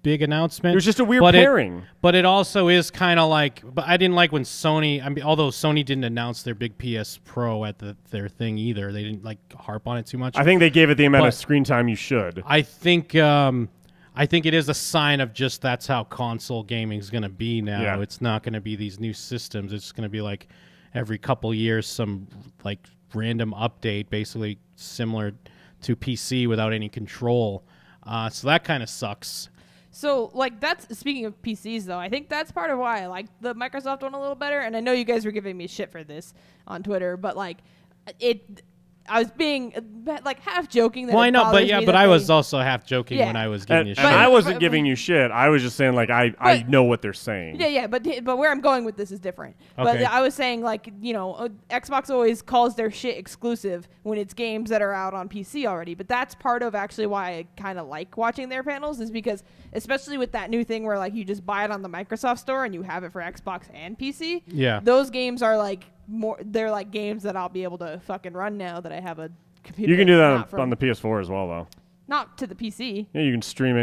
Speaker 2: big announcement.
Speaker 1: It was just a weird pairing.
Speaker 2: But it also is kind of like. But I didn't like when Sony. I mean, although Sony didn't announce their big PS Pro at their thing either. They didn't like harp on it too much.
Speaker 1: I think they gave it the amount of screen time you should.
Speaker 2: I think it is a sign of just that's how console gaming is going to be now.
Speaker 1: Yeah.
Speaker 2: It's not going to be these new systems. It's going to be like every couple years some like random update, basically similar to PC without any control. So that kind of sucks.
Speaker 3: So, like, that's speaking of PCs, though. I think that's part of why I like the Microsoft one a little better. And I know you guys were giving me shit for this on Twitter, but like, I was being like half joking. That
Speaker 2: well, I know, but I was also half joking when I was giving you shit.
Speaker 1: And I wasn't giving you shit. I was just saying like I know what they're saying.
Speaker 3: Yeah, but where I'm going with this is different. Okay. But I was saying like Xbox always calls their shit exclusive when it's games that are out on PC already. But that's part of actually why I kind of like watching their panels is because especially with that new thing where like you just buy it on the Microsoft Store and you have it for Xbox and PC.
Speaker 2: Yeah,
Speaker 3: those games are like. They're like games that I'll be able to fucking run now that I have a computer.
Speaker 1: You can do that on the PS4 as well, though.
Speaker 3: Not to the PC.
Speaker 1: Yeah, you can stream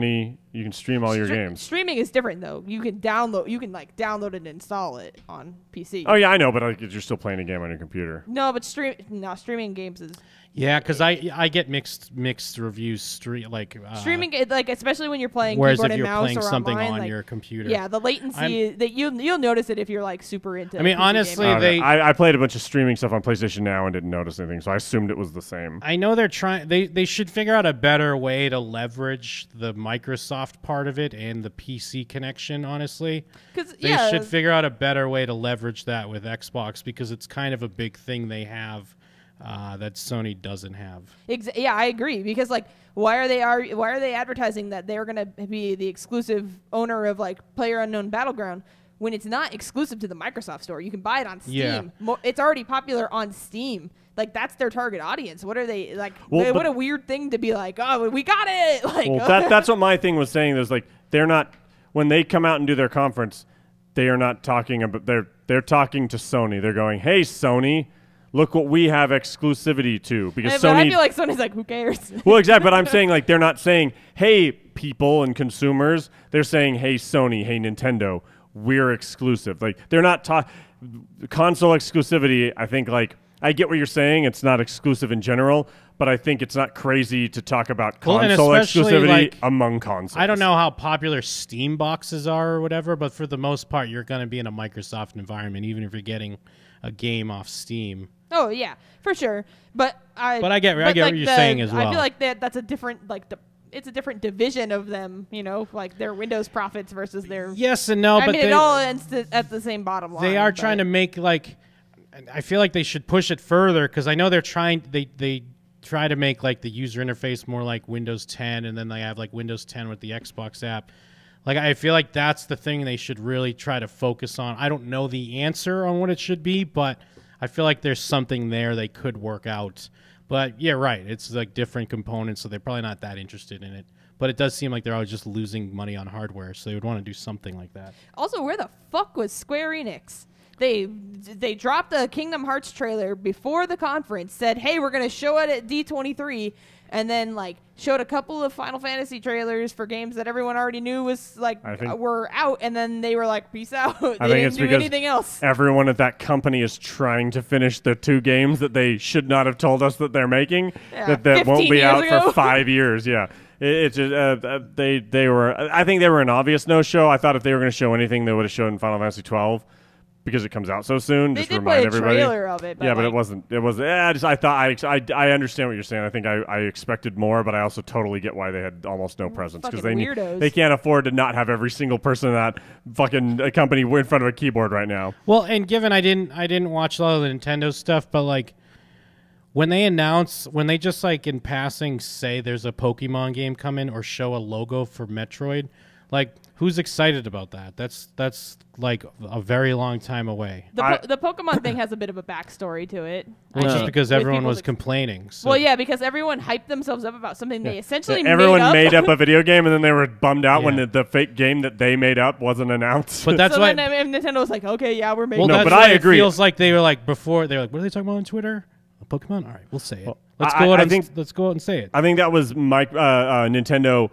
Speaker 1: all your games.
Speaker 3: Streaming is different though. You can download it and install it on PC.
Speaker 1: Oh yeah, I know, but you're still playing a game on your computer.
Speaker 3: No, but streaming games is.
Speaker 2: Yeah, because I get mixed reviews. Streaming,
Speaker 3: like especially when you're playing
Speaker 2: whereas
Speaker 3: keyboard
Speaker 2: if
Speaker 3: and
Speaker 2: you're
Speaker 3: mouse
Speaker 2: playing
Speaker 3: or
Speaker 2: something
Speaker 3: online,
Speaker 2: on your computer.
Speaker 3: Yeah, the latency that you'll notice it if you're like super into.
Speaker 2: I mean,
Speaker 3: PC
Speaker 2: honestly,
Speaker 3: gaming.
Speaker 1: I played a bunch of streaming stuff on PlayStation Now and didn't notice anything, so I assumed it was the same.
Speaker 2: I know they're trying. They should figure out a better way to leverage the Microsoft part of it and the PC connection. Honestly, they should figure out a better way to leverage that with Xbox because it's kind of a big thing they have. That Sony doesn't have.
Speaker 3: Yeah, I agree because like why are they advertising that they're going to be the exclusive owner of like PlayerUnknown Battleground when it's not exclusive to the Microsoft Store? You can buy it on Steam. Yeah. It's already popular on Steam. Like that's their target audience. What are they like? What a weird thing to be like. Oh, we got it. Like
Speaker 1: that's what my thing was saying. There's like they're not when they come out and do their conference, they are not talking about. They're talking to Sony. They're going, "Hey, Sony. Look what we have exclusivity to," because Sony.
Speaker 3: But I feel like Sony's like, who cares?
Speaker 1: Well, exactly. But I'm saying like they're not saying, "Hey, people and consumers." They're saying, "Hey, Sony. Hey, Nintendo. We're exclusive." Like they're not console exclusivity. I think like I get what you're saying. It's not exclusive in general, but I think it's not crazy to talk about console exclusivity among consoles.
Speaker 2: I don't know how popular Steam boxes are or whatever, but for the most part, you're going to be in a Microsoft environment, even if you're getting a game off Steam.
Speaker 3: Oh yeah, for sure. But I
Speaker 2: get what you're saying as well.
Speaker 3: I feel like that's a different it's a different division of them. Like their Windows profits versus their.
Speaker 2: Yes and no, but
Speaker 3: it all ends at the same bottom line.
Speaker 2: They are trying to make like. I feel like they should push it further because I know they're trying. They try to make like the user interface more like Windows 10, and then they have like Windows 10 with the Xbox app. Like I feel like that's the thing they should really try to focus on. I don't know the answer on what it should be, but I feel like there's something there they could work out. But yeah, right. It's like different components, so they're probably not that interested in it. But it does seem like they're always just losing money on hardware, so they would want to do something like that.
Speaker 3: Also, where the fuck was Square Enix? They dropped a Kingdom Hearts trailer before the conference, said, hey, we're going to show it at D23, and then like showed a couple of Final Fantasy trailers for games that everyone already knew was like were out, and then they were like, peace out. They didn't do anything else.
Speaker 1: Everyone at that company is trying to finish the 2 games that they should not have told us that they're making, that won't be out for 5 years. Yeah. It's just they were. I think they were an obvious no-show. I thought if they were going to show anything, they would have shown Final Fantasy 12 because it comes out so soon.
Speaker 3: They
Speaker 1: just
Speaker 3: did
Speaker 1: remind
Speaker 3: play a
Speaker 1: everybody.
Speaker 3: trailer of it, but
Speaker 1: yeah, but it wasn't. It was. I thought I understand what you're saying. I think I expected more, but I also totally get why they had almost no presence because they can't afford to not have every single person in that fucking company in front of a keyboard right now.
Speaker 2: Well, and given I didn't watch a lot of the Nintendo stuff, but like. When they just like in passing say there's a Pokemon game coming or show a logo for Metroid, like who's excited about that? That's like a very long time away.
Speaker 3: The Pokemon thing has a bit of a backstory to it.
Speaker 2: Well, just because everyone was complaining. So.
Speaker 3: Well, yeah, because everyone hyped themselves up about something they essentially
Speaker 1: everyone made up a video game and then they were bummed out when the fake game that they made up wasn't announced.
Speaker 2: But that's
Speaker 3: so
Speaker 2: why
Speaker 3: then Nintendo was like, okay, yeah, we're making.
Speaker 2: Well,
Speaker 1: no, but I agree.
Speaker 2: It feels like they were like before they were like, what are they talking about on Twitter? Pokemon? All right, we'll say it.
Speaker 1: Well,
Speaker 2: let's go out and say it.
Speaker 1: I think that was Nintendo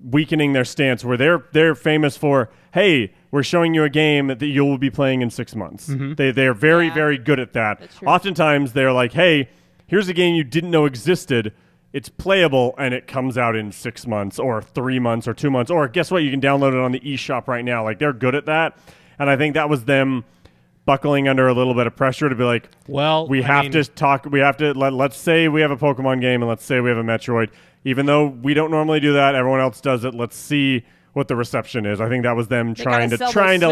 Speaker 1: weakening their stance, where they're famous for, hey, we're showing you a game that you will be playing in 6 months. Mm-hmm. They're very very good at that. Oftentimes they're like, hey, here's a game you didn't know existed. It's playable and it comes out in 6 months or 3 months or 2 months, or guess what? You can download it on the eShop right now. Like they're good at that, and I think that was them buckling under a little bit of pressure to be like, well, let's say we have a Pokemon game and let's say we have a Metroid. Even though we don't normally do that, everyone else does it. Let's see what the reception is. I think that was them trying to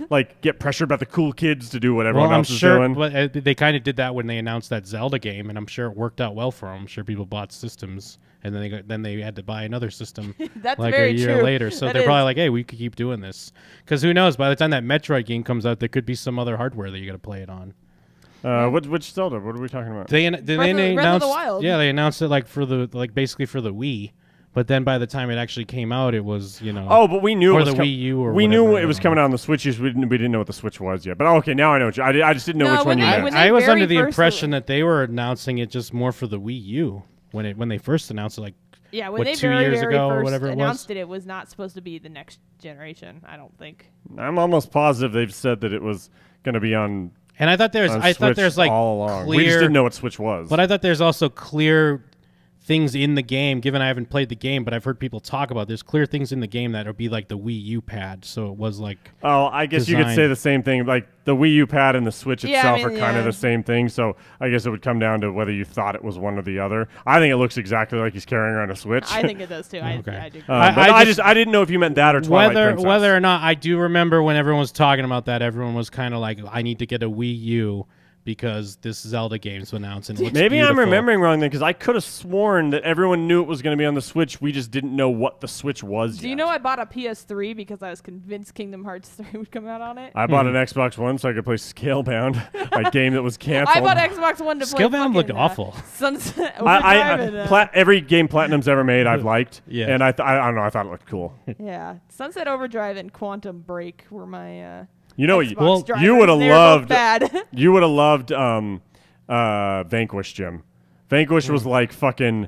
Speaker 1: like get pressured by the cool kids to do what everyone else is doing.
Speaker 2: But they kind of did that when they announced that Zelda game, and I'm sure it worked out well for them. I'm sure people bought systems, and then they had to buy another system
Speaker 3: That's
Speaker 2: like
Speaker 3: very
Speaker 2: a year
Speaker 3: true.
Speaker 2: later. So they're probably like, hey, we could keep doing this. Because who knows? By the time that Metroid game comes out, there could be some other hardware that you got to play it on.
Speaker 1: Which Zelda? What are we talking about?
Speaker 2: They
Speaker 3: Breath of the Wild.
Speaker 2: Yeah, they announced it basically for the Wii. But then by the time it actually came out, it was,
Speaker 1: Oh, but we knew
Speaker 2: or
Speaker 1: it was
Speaker 2: the Wii U or
Speaker 1: we
Speaker 2: whatever,
Speaker 1: knew it was coming out on the Switch. We didn't know what the Switch was yet. But okay, now I know. I just didn't know which one you meant.
Speaker 2: I was under the impression that they were announcing it just more for the Wii U when they first announced it, like
Speaker 3: when they
Speaker 2: 2
Speaker 3: very,
Speaker 2: years
Speaker 3: very
Speaker 2: ago
Speaker 3: first
Speaker 2: or whatever
Speaker 3: announced it was not supposed to be the next generation. I don't think.
Speaker 1: I'm almost positive they've said that it was going to be on.
Speaker 2: And I thought there's like
Speaker 1: all along.
Speaker 2: Clear,
Speaker 1: we just didn't know what Switch was.
Speaker 2: But I thought there's also clear things in the game, given I haven't played the game, but I've heard people talk about there's clear things in the game that would be like the Wii U pad, so it was like
Speaker 1: I guess you could say the same thing. Like the Wii U pad and the Switch itself are kind of the same thing, so I guess it would come down to whether you thought it was one or the other. I think it looks exactly like he's carrying around a Switch.
Speaker 3: I think it does too.
Speaker 2: Okay.
Speaker 3: I do.
Speaker 1: I didn't know if you meant that or Twilight Princess.
Speaker 2: Whether or not, I do remember when everyone was talking about that, everyone was kind of like, I need to get a Wii U because this Zelda game's announced and it looks
Speaker 1: Maybe
Speaker 2: beautiful.
Speaker 1: I'm remembering wrong then, because I could have sworn that everyone knew it was going to be on the Switch. We just didn't know what the Switch was
Speaker 3: Do you know I bought a PS3 because I was convinced Kingdom Hearts 3 would come out on it?
Speaker 1: I bought an Xbox One so I could play Scalebound, a game that was canceled.
Speaker 3: I bought Xbox One to play
Speaker 2: Scalebound looked awful.
Speaker 3: Sunset Overdrive.
Speaker 1: Every game Platinum's ever made, I've liked.
Speaker 2: Yeah.
Speaker 1: And I don't know, I thought it looked cool.
Speaker 3: Yeah. Sunset Overdrive and Quantum Break were my
Speaker 1: you know,
Speaker 3: Xbox
Speaker 1: you would have loved.
Speaker 3: Bad.
Speaker 1: You would have loved Vanquish, Jim. Vanquish was like fucking.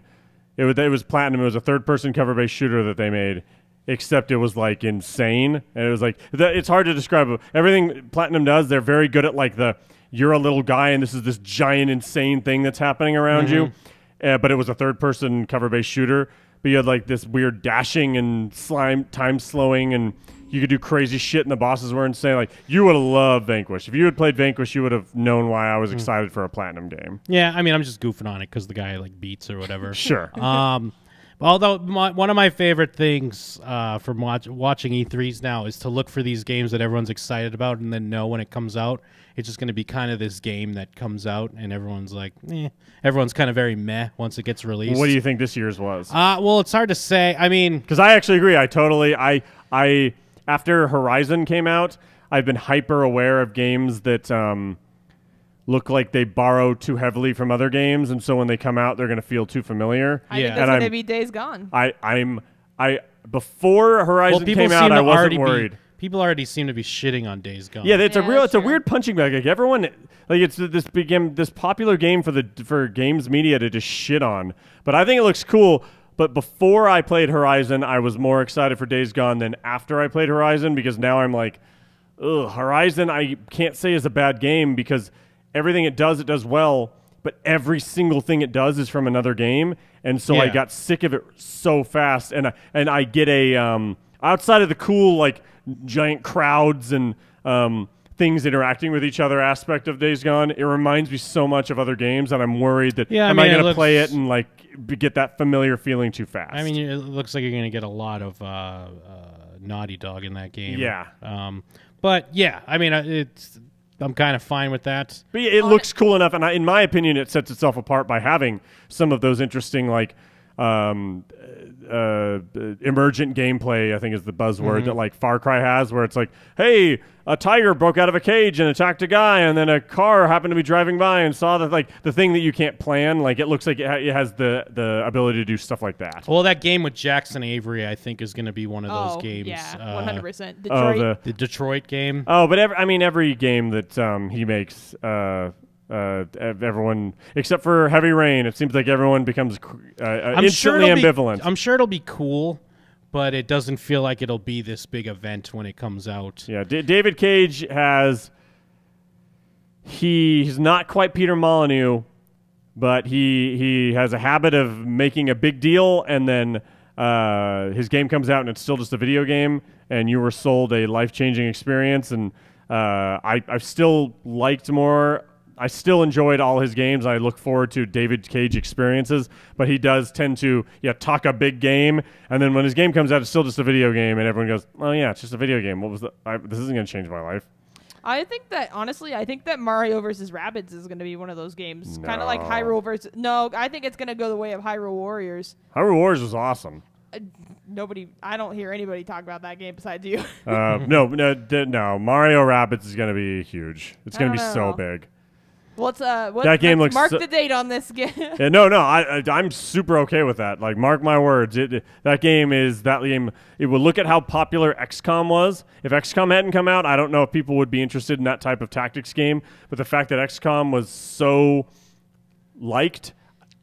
Speaker 1: It was Platinum. It was a third-person cover-based shooter that they made, except it was like insane, and it was like it's hard to describe. Everything Platinum does, they're very good at like you're a little guy and this is this giant insane thing that's happening around you, but it was a third-person cover-based shooter. But you had like this weird dashing and time slowing, and you could do crazy shit, and the bosses were insane. Like, you would have loved Vanquish. If you had played Vanquish, you would have known why I was excited for a Platinum game.
Speaker 2: Yeah, I mean, I'm just goofing on it because the guy like beats or whatever.
Speaker 1: Sure.
Speaker 2: Although one of my favorite things from watching E3s now is to look for these games that everyone's excited about and then know when it comes out, it's just going to be kind of this game that comes out and everyone's like, everyone's kind of very meh once it gets released.
Speaker 1: What do you think this year's was?
Speaker 2: Well, it's hard to say. I mean,
Speaker 1: because I actually agree. I after Horizon came out, I've been hyper aware of games that look like they borrow too heavily from other games, and so when they come out, they're going to feel too familiar.
Speaker 3: I think that's going to be Days Gone.
Speaker 1: Before Horizon came out, I wasn't worried.
Speaker 2: People already seem to be shitting on Days Gone.
Speaker 1: Yeah, it's a weird punching bag. Like everyone, like it's this popular game for games media to just shit on. But I think it looks cool. But before I played Horizon, I was more excited for Days Gone than after I played Horizon, because now I'm like, ugh, Horizon I can't say is a bad game because everything it does well. But every single thing it does is from another game, and so I got sick of it so fast. And I get a outside of the cool like giant crowds and things interacting with each other aspect of Days Gone, it reminds me so much of other games, and I'm worried that am I going to play it and like get that familiar feeling too fast.
Speaker 2: I mean, it looks like you're going to get a lot of Naughty Dog in that game.
Speaker 1: Yeah.
Speaker 2: But yeah, I mean, I'm kind of fine with that.
Speaker 1: But it looks cool enough, and in my opinion, it sets itself apart by having some of those interesting like emergent gameplay, I think is the buzzword that like Far Cry has, where it's like, hey, a tiger broke out of a cage and attacked a guy, and then a car happened to be driving by and saw that, like, the thing that you can't plan. Like, it looks like it has the ability to do stuff like that.
Speaker 2: Well, that game with Jackson Avery, I think, is going to be one of those games.
Speaker 3: Yeah, 100%. Detroit.
Speaker 2: The Detroit game.
Speaker 1: Oh, but every game that he makes, everyone except for Heavy Rain, it seems like everyone becomes instantly ambivalent.
Speaker 2: I'm sure it'll be cool, but it doesn't feel like it'll be this big event when it comes out.
Speaker 1: Yeah, David Cage he's not quite Peter Molyneux, but he has a habit of making a big deal, and then his game comes out and it's still just a video game, and you were sold a life-changing experience. And I've still liked more. I still enjoyed all his games. I look forward to David Cage experiences, but he does tend to talk a big game, and then when his game comes out, it's still just a video game, and everyone goes, "Oh yeah, it's just a video game. What was this isn't going to change my life."
Speaker 3: I think that Mario versus Rabbids is going to be one of those games, kind of like Hyrule versus. No, I think it's going to go the way of Hyrule Warriors.
Speaker 1: Hyrule Warriors was awesome.
Speaker 3: I don't hear anybody talk about that game besides you.
Speaker 1: No. Mario Rabbids is going to be huge. It's going to be so big.
Speaker 3: That game looks. Mark the date on this game.
Speaker 1: I'm super okay with that. Like, mark my words. That game. It will look at how popular XCOM was. If XCOM hadn't come out, I don't know if people would be interested in that type of tactics game. But the fact that XCOM was so liked,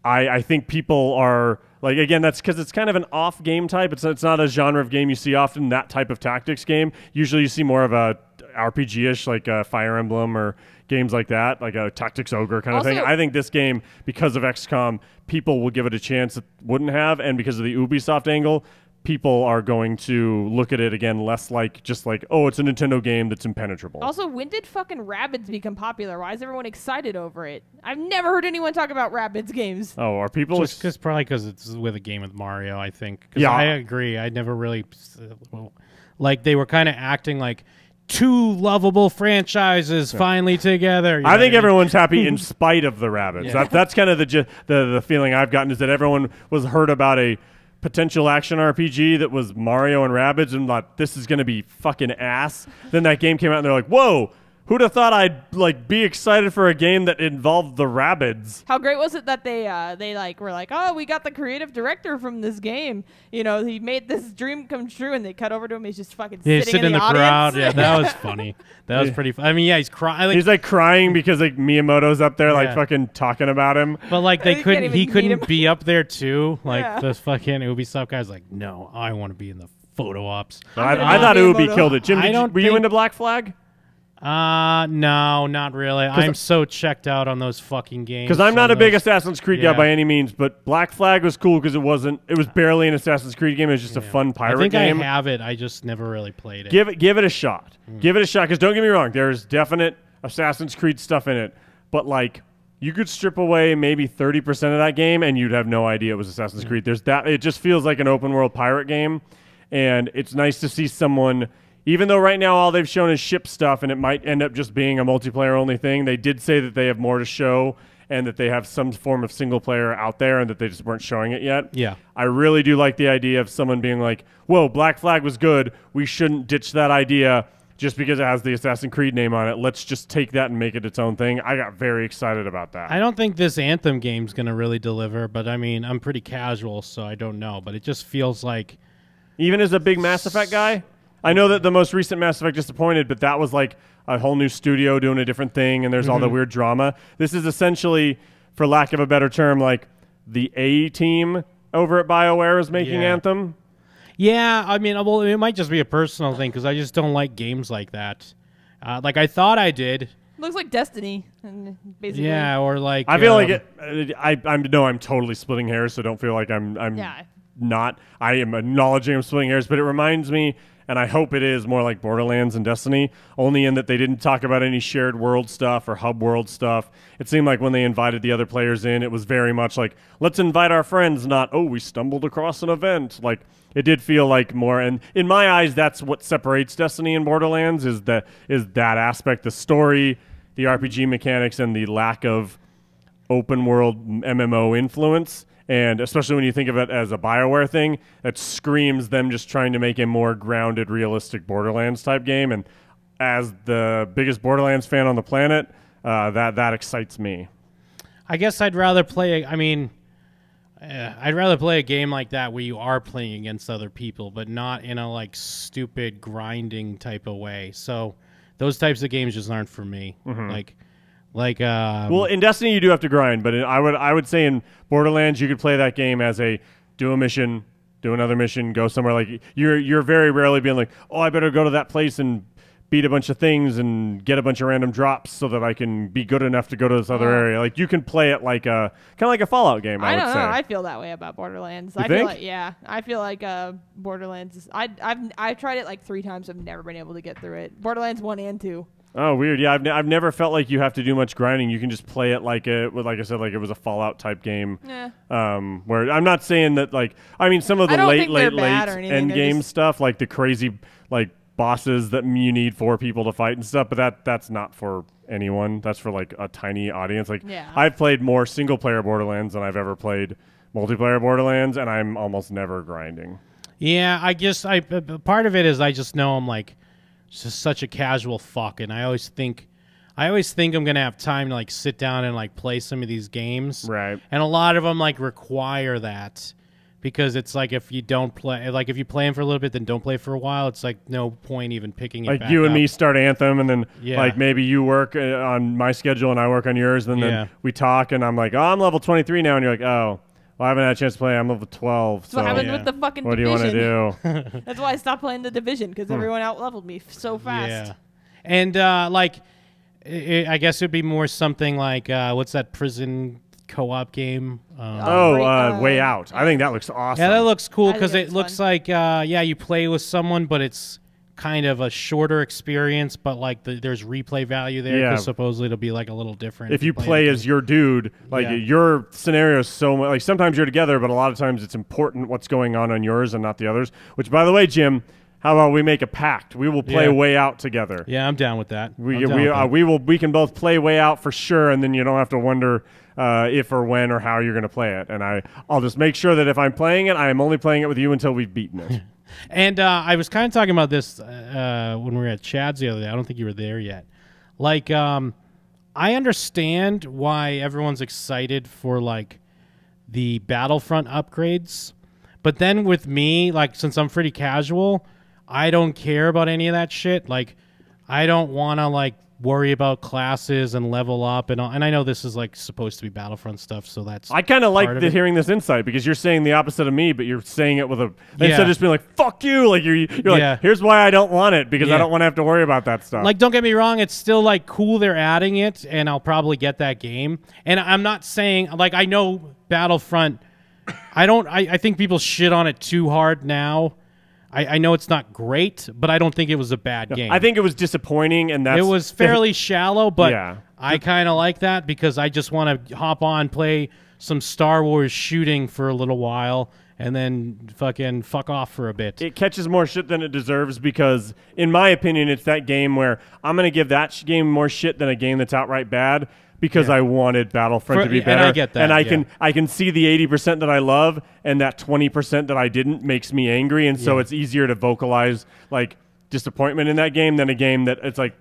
Speaker 1: I think people are like, again, that's because it's kind of an off game type. It's not a genre of game you see often. That type of tactics game. Usually, you see more of a RPG-ish, like Fire Emblem or games like that, like a Tactics Ogre kind of thing. I think this game, because of XCOM, people will give it a chance that wouldn't have, and because of the Ubisoft angle, people are going to look at it again less like just like, oh, it's a Nintendo game that's impenetrable.
Speaker 3: Also, when did fucking Rabbids become popular? Why is everyone excited over it? I've never heard anyone talk about Rabbids games.
Speaker 1: Oh, are people
Speaker 2: just probably because it's with a game with Mario, I think. Yeah, I agree. I never really like they were kind of acting like two lovable franchises finally together.
Speaker 1: I think everyone's happy in spite of the Rabbids. Yeah. That's kind of the feeling I've gotten, is that everyone was heard about a potential action RPG that was Mario and Rabbids and thought, this is going to be fucking ass. Then that game came out and they're like, whoa, who'd have thought I'd like be excited for a game that involved the Rabbids?
Speaker 3: How great was it that they were like, oh, we got the creative director from this game. You know, he made this dream come true, and they cut over to him. He's just fucking sitting in the crowd.
Speaker 2: Yeah, that was funny. That was pretty funny. I mean, yeah, he's crying.
Speaker 1: He's like crying because like Miyamoto's up there like fucking talking about him.
Speaker 2: But like he couldn't be up there too. Like the fucking Ubisoft guy's like, no, I want to be in the photo ops.
Speaker 1: I thought Ubi killed it. Jim, were you into Black Flag?
Speaker 2: No, not really. I'm so checked out on those fucking games.
Speaker 1: Because I'm not a big Assassin's Creed guy by any means, but Black Flag was cool because it was barely an Assassin's Creed game. It was just a fun pirate game.
Speaker 2: I have it. I just never really played it.
Speaker 1: Give it a shot. Give it a shot, because don't get me wrong, there's definite Assassin's Creed stuff in it, but like, you could strip away maybe 30% of that game and you'd have no idea it was Assassin's Creed. It just feels like an open world pirate game, and it's nice to see someone. Even though right now all they've shown is ship stuff, and it might end up just being a multiplayer-only thing, they did say that they have more to show and that they have some form of single-player out there and that they just weren't showing it yet.
Speaker 2: Yeah.
Speaker 1: I really do like the idea of someone being like, whoa, Black Flag was good. We shouldn't ditch that idea. just because it has the Assassin's Creed name on it. Let's just take that and make it its own thing. I got very excited about that.
Speaker 2: I don't think this Anthem game's going to really deliver, but I mean, I'm pretty casual, so I don't know. But it just feels like...
Speaker 1: Even as a big Mass Effect guy, I know that the most recent Mass Effect disappointed, but that was like a whole new studio doing a different thing, and there's all the weird drama. This is essentially, for lack of a better term, like the A team over at BioWare is making Anthem.
Speaker 2: Yeah, I mean, well, it might just be a personal thing because I just don't like games like that. Like I thought I did.
Speaker 3: Looks like Destiny, basically.
Speaker 2: Yeah, or like
Speaker 1: I feel like it. I'm totally splitting hairs, so don't feel like I'm not. I am acknowledging I'm splitting hairs, but it reminds me, and I hope it is more like Borderlands and Destiny, only in that they didn't talk about any shared world stuff or hub world stuff. It seemed like when they invited the other players in, it was very much like, let's invite our friends, not, oh, we stumbled across an event. Like, it did feel like more, and in my eyes, that's what separates Destiny and Borderlands is that aspect, the story, the RPG mechanics, and the lack of open world MMO influence. And especially when you think of it as a BioWare thing, that screams them just trying to make a more grounded, realistic Borderlands type game. And as the biggest Borderlands fan on the planet, that excites me.
Speaker 2: I guess I'd rather play. I'd rather play a game like that where you are playing against other people, but not in a like stupid grinding type of way. So those types of games just aren't for me. Well,
Speaker 1: in Destiny you do have to grind, but I would say in Borderlands you could play that game as do a mission, do another mission, go somewhere. Like you're very rarely being like, oh, I better go to that place and beat a bunch of things and get a bunch of random drops so that I can be good enough to go to this other area. Like you can play it like kind of like a Fallout game. I would
Speaker 3: don't
Speaker 1: say.
Speaker 3: know. I feel that way about Borderlands.
Speaker 1: You
Speaker 3: feel
Speaker 1: think?
Speaker 3: like I feel like Borderlands. I've tried it like 3 times. I've never been able to get through it. Borderlands 1 and 2.
Speaker 1: Oh, weird. Yeah, I've never felt like you have to do much grinding. You can just play it like I said, like it was a Fallout type game.
Speaker 3: Yeah.
Speaker 1: Where I'm not saying that some of the late end game stuff, like the crazy like bosses that you need 4 people to fight and stuff, but that's not for anyone. That's for like a tiny audience. Like I've played more single player Borderlands than I've ever played multiplayer Borderlands, and I'm almost never grinding.
Speaker 2: Yeah, I guess part of it is I just know I'm like just such a casual fuck, and I always think I'm gonna have time to like sit down and like play some of these games,
Speaker 1: right?
Speaker 2: And a lot of them like require that because it's like if you don't play, like if you play them for a little bit then don't play for a while, it's like no point even picking it.
Speaker 1: Like you and
Speaker 2: up.
Speaker 1: Me start Anthem, and then like maybe you work on my schedule and I work on yours, and then we talk, and I'm like, oh, I'm level 23 now, and you're like, oh. Well, I haven't had a chance to play. I'm level 12.
Speaker 3: That's what happened with the fucking
Speaker 1: What
Speaker 3: Division.
Speaker 1: do you want to
Speaker 3: do? That's why I stopped playing the Division, because everyone out-leveled me so fast.
Speaker 2: Yeah. And, I guess it would be more something like, what's that prison co-op game?
Speaker 1: Way Out. I think that looks awesome.
Speaker 2: Yeah, that looks cool, because it looks like, you play with someone, but it's kind of a shorter experience, but like there's replay value there because supposedly it'll be like a little different.
Speaker 1: If you play as your dude, like your scenario is so much, like sometimes you're together, but a lot of times it's important what's going on yours and not the others. Which, by the way, Jim, how about we make a pact? We will play Way Out together.
Speaker 2: Yeah, I'm down with that.
Speaker 1: We can both play Way Out for sure, and then you don't have to wonder if or when or how you're going to play it. And I'll just make sure that if I'm playing it, I am only playing it with you until we've beaten it.
Speaker 2: And I was kind of talking about this when we were at Chad's the other day. I don't think you were there yet. Like, I understand why everyone's excited for, like, the Battlefront upgrades. But then with me, like, since I'm pretty casual, I don't care about any of that shit. Like, I don't want to, like, worry about classes and level up and all. And I know this is like supposed to be Battlefront stuff, so that's
Speaker 1: I kind of like hearing this insight because you're saying the opposite of me, but you're saying it with instead of just being like fuck you, like you're like here's why I don't want it because I don't want to have to worry about that stuff.
Speaker 2: Like don't get me wrong, it's still like cool they're adding it, and I'll probably get that game. And I'm not saying like I know Battlefront. I think people shit on it too hard now. I know it's not great, but I don't think it was a bad game.
Speaker 1: I think it was disappointing, and it
Speaker 2: was fairly shallow, but I kind of like that because I just want to hop on, play some Star Wars shooting for a little while, and then fucking fuck off for a bit.
Speaker 1: It catches more shit than it deserves because, in my opinion, it's that game where I'm going to give that game more shit than a game that's outright bad. Because I wanted Battlefront to be better,
Speaker 2: and I get that,
Speaker 1: and I can see the 80% that I love, and that 20% that I didn't makes me angry, and so it's easier to vocalize like disappointment in that game than a game that it's like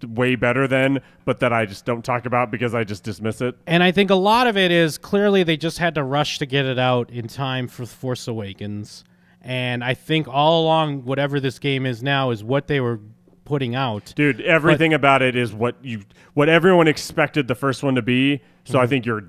Speaker 1: way better than, but that I just don't talk about because I just dismiss it.
Speaker 2: And I think a lot of it is clearly they just had to rush to get it out in time for Force Awakens. And I think all along, whatever this game is now is what they were putting out.
Speaker 1: Dude, everything about it is what everyone expected the first one to be. So I think you're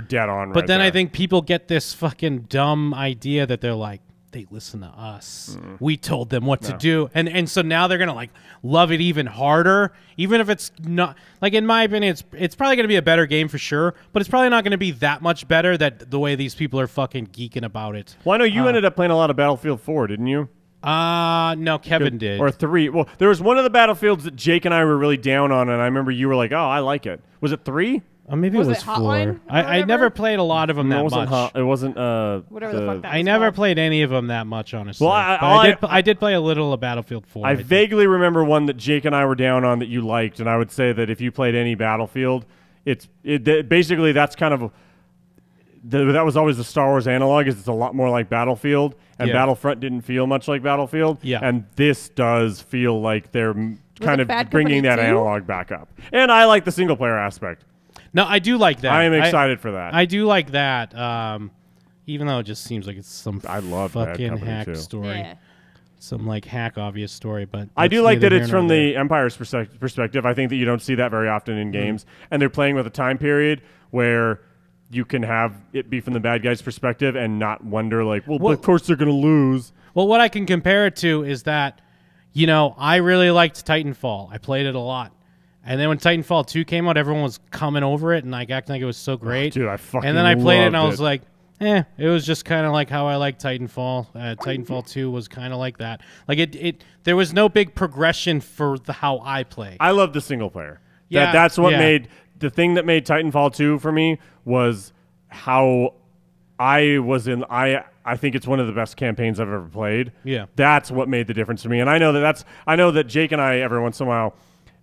Speaker 1: dead on.
Speaker 2: But then
Speaker 1: there.
Speaker 2: I think people get this fucking dumb idea that they're like, they listen to us. We told them what to do. And so now they're going to like love it even harder, even if it's not like, in my opinion, it's probably going to be a better game for sure, but it's probably not going to be that much better that the way these people are fucking geeking about it.
Speaker 1: Well, I know you ended up playing a lot of Battlefield 4, didn't you?
Speaker 2: No, Kevin did.
Speaker 1: Or 3. Well, there was one of the Battlefields that Jake and I were really down on, and I remember you were like, oh, I like it. Was it 3?
Speaker 2: Maybe
Speaker 3: Was
Speaker 2: it was
Speaker 3: it Hotline
Speaker 2: 4. I never played a lot of them that much.
Speaker 1: It wasn't.
Speaker 3: Whatever the fuck that
Speaker 2: I
Speaker 3: was
Speaker 2: never
Speaker 3: called.
Speaker 2: played any of them that much, honestly.
Speaker 1: Well,
Speaker 2: I did play a little of Battlefield 4.
Speaker 1: I vaguely remember one that Jake and I were down on that you liked, and I would say that if you played any Battlefield, basically that's kind of that was always the Star Wars analog. Is it's a lot more like Battlefield, and Battlefront didn't feel much like Battlefield.
Speaker 2: Yeah,
Speaker 1: and this does feel like they're kind of
Speaker 3: Bad
Speaker 1: bringing
Speaker 3: Company
Speaker 1: that
Speaker 3: 2?
Speaker 1: analog back up. And I like the single player aspect.
Speaker 2: No, I do like that.
Speaker 1: I am excited for that.
Speaker 2: I do like that. Even though it just seems like it's some
Speaker 1: I love Bad
Speaker 2: fucking
Speaker 1: Company
Speaker 2: hack
Speaker 1: 2.
Speaker 2: story.
Speaker 3: Yeah.
Speaker 2: Some like hack obvious story, but
Speaker 1: I do
Speaker 2: that's
Speaker 1: like that
Speaker 2: neither
Speaker 1: it's
Speaker 2: here
Speaker 1: from
Speaker 2: nor
Speaker 1: the Empire's perspective. I think that you don't see that very often in games, and they're playing with a time period where you can have it be from the bad guy's perspective and not wonder like, well, of course they're going to lose.
Speaker 2: Well, what I can compare it to is that, you know, I really liked Titanfall. I played it a lot. And then when Titanfall 2 came out, everyone was coming over it and like acting like it was so great.
Speaker 1: Dude, I fucking
Speaker 2: And then I played it and I
Speaker 1: loved
Speaker 2: was like, it was just kind of like how I like Titanfall. Titanfall 2 was kind of like that. Like there was no big progression for how I play.
Speaker 1: I love the single player.
Speaker 2: Yeah,
Speaker 1: That's what made the thing that made Titanfall 2 for me was how I was in. I think it's one of the best campaigns I've ever played.
Speaker 2: Yeah,
Speaker 1: that's what made the difference for me. And I know that Jake and I every once in a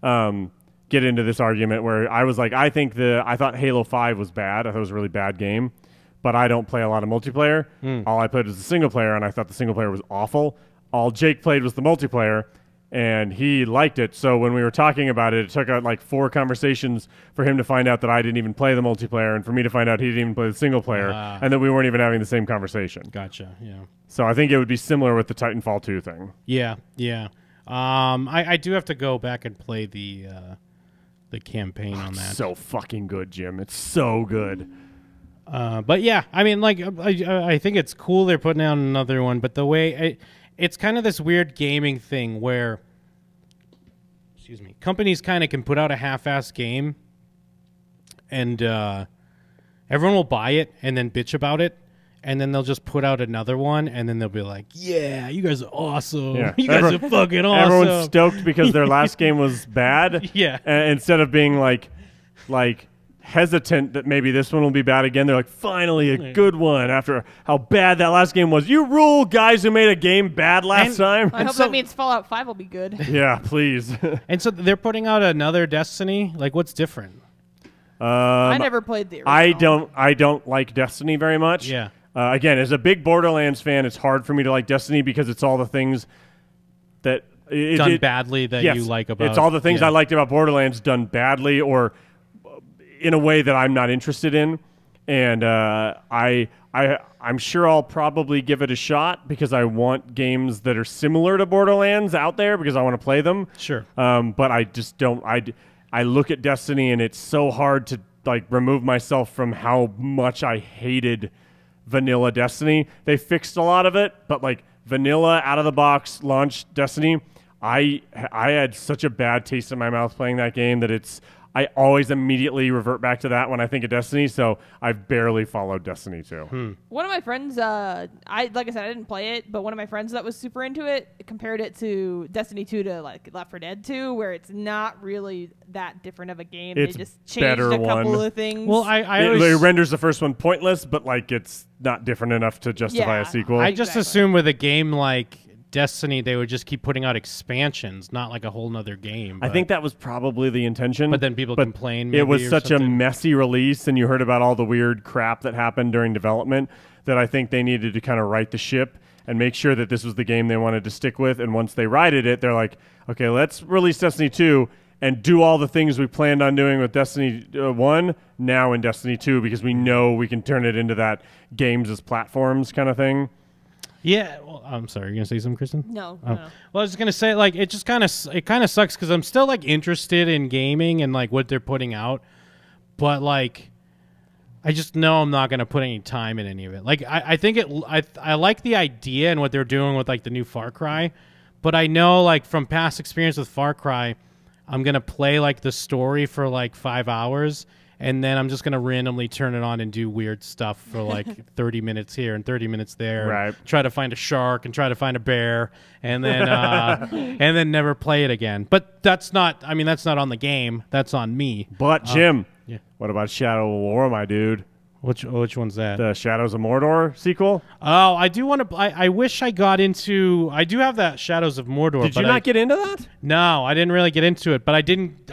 Speaker 1: while get into this argument where I was like, I thought Halo 5 was bad. I thought it was a really bad game, but I don't play a lot of multiplayer. All I played was the single player, and I thought the single player was awful. All Jake played was the multiplayer, and he liked it. So when we were talking about it, it took like 4 conversations for him to find out that I didn't even play the multiplayer, and for me to find out he didn't even play the single player, and that we weren't even having the same conversation.
Speaker 2: Gotcha. Yeah.
Speaker 1: So I think it would be similar with the Titanfall 2 thing.
Speaker 2: Yeah. Yeah. I do have to go back and play the campaign on that.
Speaker 1: So fucking good, Jim. It's so good.
Speaker 2: But yeah, I mean, like, I think it's cool they're putting out another one, but the way it's kind of this weird gaming thing where, companies kind of can put out a half-assed game, and everyone will buy it and then bitch about it, and then they'll just put out another one, and then they'll be like, "Yeah, you guys are awesome.
Speaker 1: Yeah.
Speaker 2: You guys are fucking awesome."
Speaker 1: Everyone's stoked because their last game was bad.
Speaker 2: Yeah.
Speaker 1: Instead of being like hesitant that maybe this one will be bad again, they're like, finally a good one after how bad that last game was. You rule, guys who made a game bad last time.
Speaker 3: I hope that means Fallout 5 will be good.
Speaker 1: Yeah, please.
Speaker 2: And so they're putting out another Destiny. Like, what's different?
Speaker 3: I never played the original.
Speaker 1: I don't like Destiny very much.
Speaker 2: Yeah.
Speaker 1: Again, as a big Borderlands fan, it's hard for me to like Destiny because it's all the things that
Speaker 2: done badly that
Speaker 1: yes,
Speaker 2: you like about.
Speaker 1: It's all the things I liked about Borderlands done badly or in a way that I'm not interested in, and I'm sure I'll probably give it a shot because I want games that are similar to Borderlands out there because I want to play them.
Speaker 2: Sure.
Speaker 1: But I just don't. I look at Destiny and it's so hard to like remove myself from how much I hated vanilla Destiny. They fixed a lot of it, but like vanilla out of the box launch Destiny, I had such a bad taste in my mouth playing that game that I always immediately revert back to that when I think of Destiny, so I've barely followed Destiny 2.
Speaker 3: One of my friends, like I said, I didn't play it, but one of my friends that was super into it compared it to Destiny 2 to like Left 4 Dead 2, where it's not really that different of a game.
Speaker 1: It's
Speaker 3: they just changed a couple of things.
Speaker 2: Well,
Speaker 1: it renders the first one pointless, but like it's not different enough to justify a sequel.
Speaker 2: I just assume with a game like Destiny, they would just keep putting out expansions, not like a whole nother game.
Speaker 1: I think that was probably the intention.
Speaker 2: But then people complain.
Speaker 1: It was
Speaker 2: or
Speaker 1: such
Speaker 2: something.
Speaker 1: a messy release, and you heard about all the weird crap that happened during development that I think they needed to kind of right the ship and make sure that this was the game they wanted to stick with. And once they righted it, they're like, okay, let's release Destiny 2 and do all the things we planned on doing with Destiny 1 now in Destiny 2, because we know we can turn it into that games as platforms kind of thing.
Speaker 2: Yeah, well, I'm sorry. You're gonna say something, Kristen?
Speaker 3: No.
Speaker 2: Well, I was just gonna say, like, it kind of sucks because I'm still like interested in gaming and like what they're putting out, but like, I just know I'm not gonna put any time in any of it. Like, I think I like the idea and what they're doing with like the new Far Cry, but I know like from past experience with Far Cry, I'm gonna play like the story for like 5 hours. And then I'm just going to randomly turn it on and do weird stuff for like 30 minutes here and 30 minutes there.
Speaker 1: Right.
Speaker 2: Try to find a shark and try to find a bear and then and then never play it again. But that's not on the game. That's on me.
Speaker 1: But, Jim,
Speaker 2: yeah.
Speaker 1: What about Shadow of War, my dude?
Speaker 2: Which one's that?
Speaker 1: The Shadows of Mordor sequel?
Speaker 2: Oh, I do want to... I wish I got into... I do have that Shadows of Mordor.
Speaker 1: Did you not get into that?
Speaker 2: No, I didn't really get into it. But I didn't...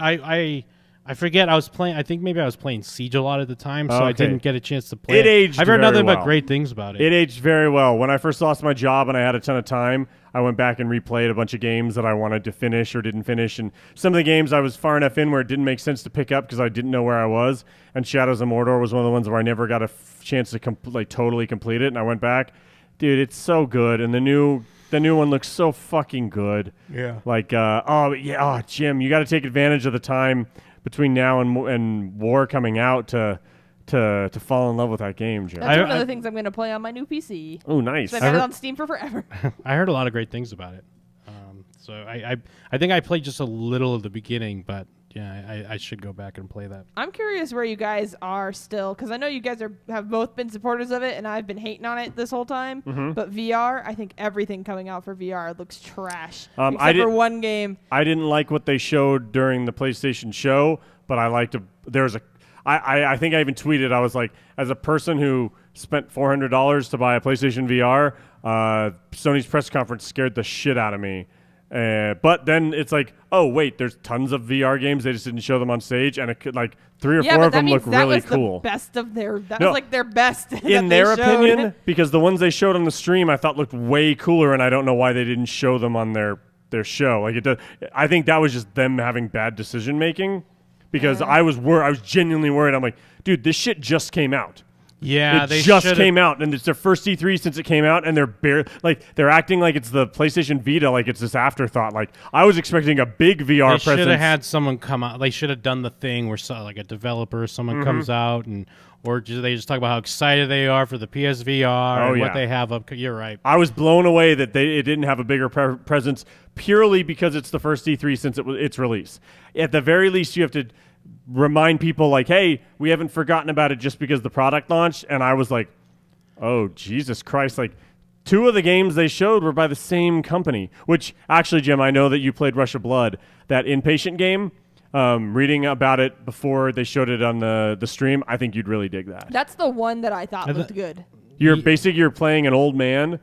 Speaker 2: I forget. I was playing. I think maybe I was playing Siege a lot at the time, so I didn't get a chance to play.
Speaker 1: It aged.
Speaker 2: I've heard
Speaker 1: very
Speaker 2: nothing
Speaker 1: well.
Speaker 2: but great things about it.
Speaker 1: It aged very well. When I first lost my job and I had a ton of time, I went back and replayed a bunch of games that I wanted to finish or didn't finish, and some of the games I was far enough in where it didn't make sense to pick up because I didn't know where I was. And Shadows of Mordor was one of the ones where I never got a chance to totally complete it, and I went back. Dude, it's so good, and the new one looks so fucking good.
Speaker 2: Yeah.
Speaker 1: Like, Jim, you got to take advantage of the time between now and War coming out to fall in love with that game, Jim.
Speaker 3: That's one of the things I'm going to play on my new PC.
Speaker 1: Oh, nice.
Speaker 3: I've had it on Steam for forever.
Speaker 2: I heard a lot of great things about it. So I think I played just a little at the beginning, but yeah, I should go back and play that.
Speaker 3: I'm curious where you guys are still, because I know you guys have both been supporters of it, and I've been hating on it this whole time.
Speaker 1: Mm-hmm. But
Speaker 3: VR, I think everything coming out for VR looks trash,
Speaker 1: except
Speaker 3: for one game.
Speaker 1: I didn't like what they showed during the PlayStation show, but I liked I think I even tweeted, I was like, as a person who spent $400 to buy a PlayStation VR, Sony's press conference scared the shit out of me. But then it's like, oh wait, there's tons of VR games. They just didn't show them on stage, and it could like 3 or 4 of them look really cool.
Speaker 3: The best of their was like their best
Speaker 1: in their opinion, because the ones they showed on the stream I thought looked way cooler, and I don't know why they didn't show them on their show. Like I think that was just them having bad decision making, because I was genuinely worried. I'm like, dude, this shit just came out.
Speaker 2: Yeah,
Speaker 1: they just came out, and it's their first E3 since it came out, and they're acting like it's the PlayStation Vita, like it's this afterthought. Like I was expecting a big VR presence.
Speaker 2: They should have had someone come out. They should have done the thing where like a developer or someone comes out, or they just talk about how excited they are for the PSVR and what they have up. You're right.
Speaker 1: I was blown away that it didn't have a bigger presence purely because it's the first E3 since its release. At the very least, you have to remind people like, hey, we haven't forgotten about it just because the product launched. And I was like, oh, Jesus Christ. Like 2 of the games they showed were by the same company, which actually, Jim, I know that you played Rush of Blood, that Inpatient game. Reading about it before they showed it on the stream, I think you'd really dig that.
Speaker 3: That's the one that I thought looked good.
Speaker 1: You're playing an old man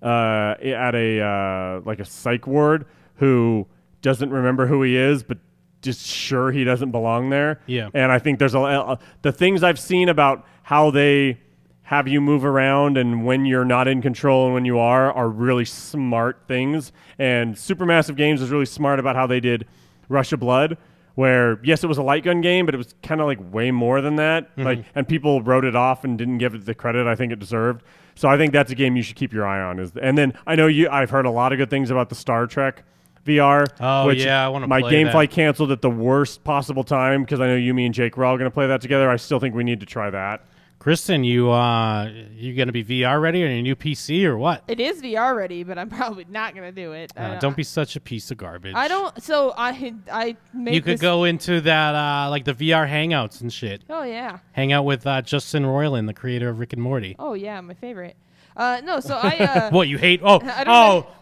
Speaker 1: at a like a psych ward who doesn't remember who he is, but just sure he doesn't belong there.
Speaker 2: Yeah.
Speaker 1: And I think there's the things I've seen about how they have you move around and when you're not in control and when you are really smart things. And Supermassive Games was really smart about how they did Rush of Blood, where yes, it was a light gun game, but it was kind of like way more than that. And people wrote it off and didn't give it the credit I think it deserved. So I think that's a game you should keep your eye on. And then I know I've heard a lot of good things about the Star Trek VR.
Speaker 2: Oh,
Speaker 1: which
Speaker 2: yeah, I want to
Speaker 1: play
Speaker 2: My
Speaker 1: game
Speaker 2: that.
Speaker 1: flight canceled at the worst possible time because I know you, me, and Jake were all going to play that together. I still think we need to try that.
Speaker 2: Kristen, you going to be VR ready on your new PC or what?
Speaker 3: It is VR ready, but I'm probably not going to do it.
Speaker 2: Don't be such a piece of garbage.
Speaker 3: I don't. So I made
Speaker 2: You could go into that like the VR hangouts and shit.
Speaker 3: Oh yeah.
Speaker 2: Hang out with Justin Roiland, the creator of Rick and Morty.
Speaker 3: Oh yeah, my favorite. No, so I.
Speaker 2: What you hate?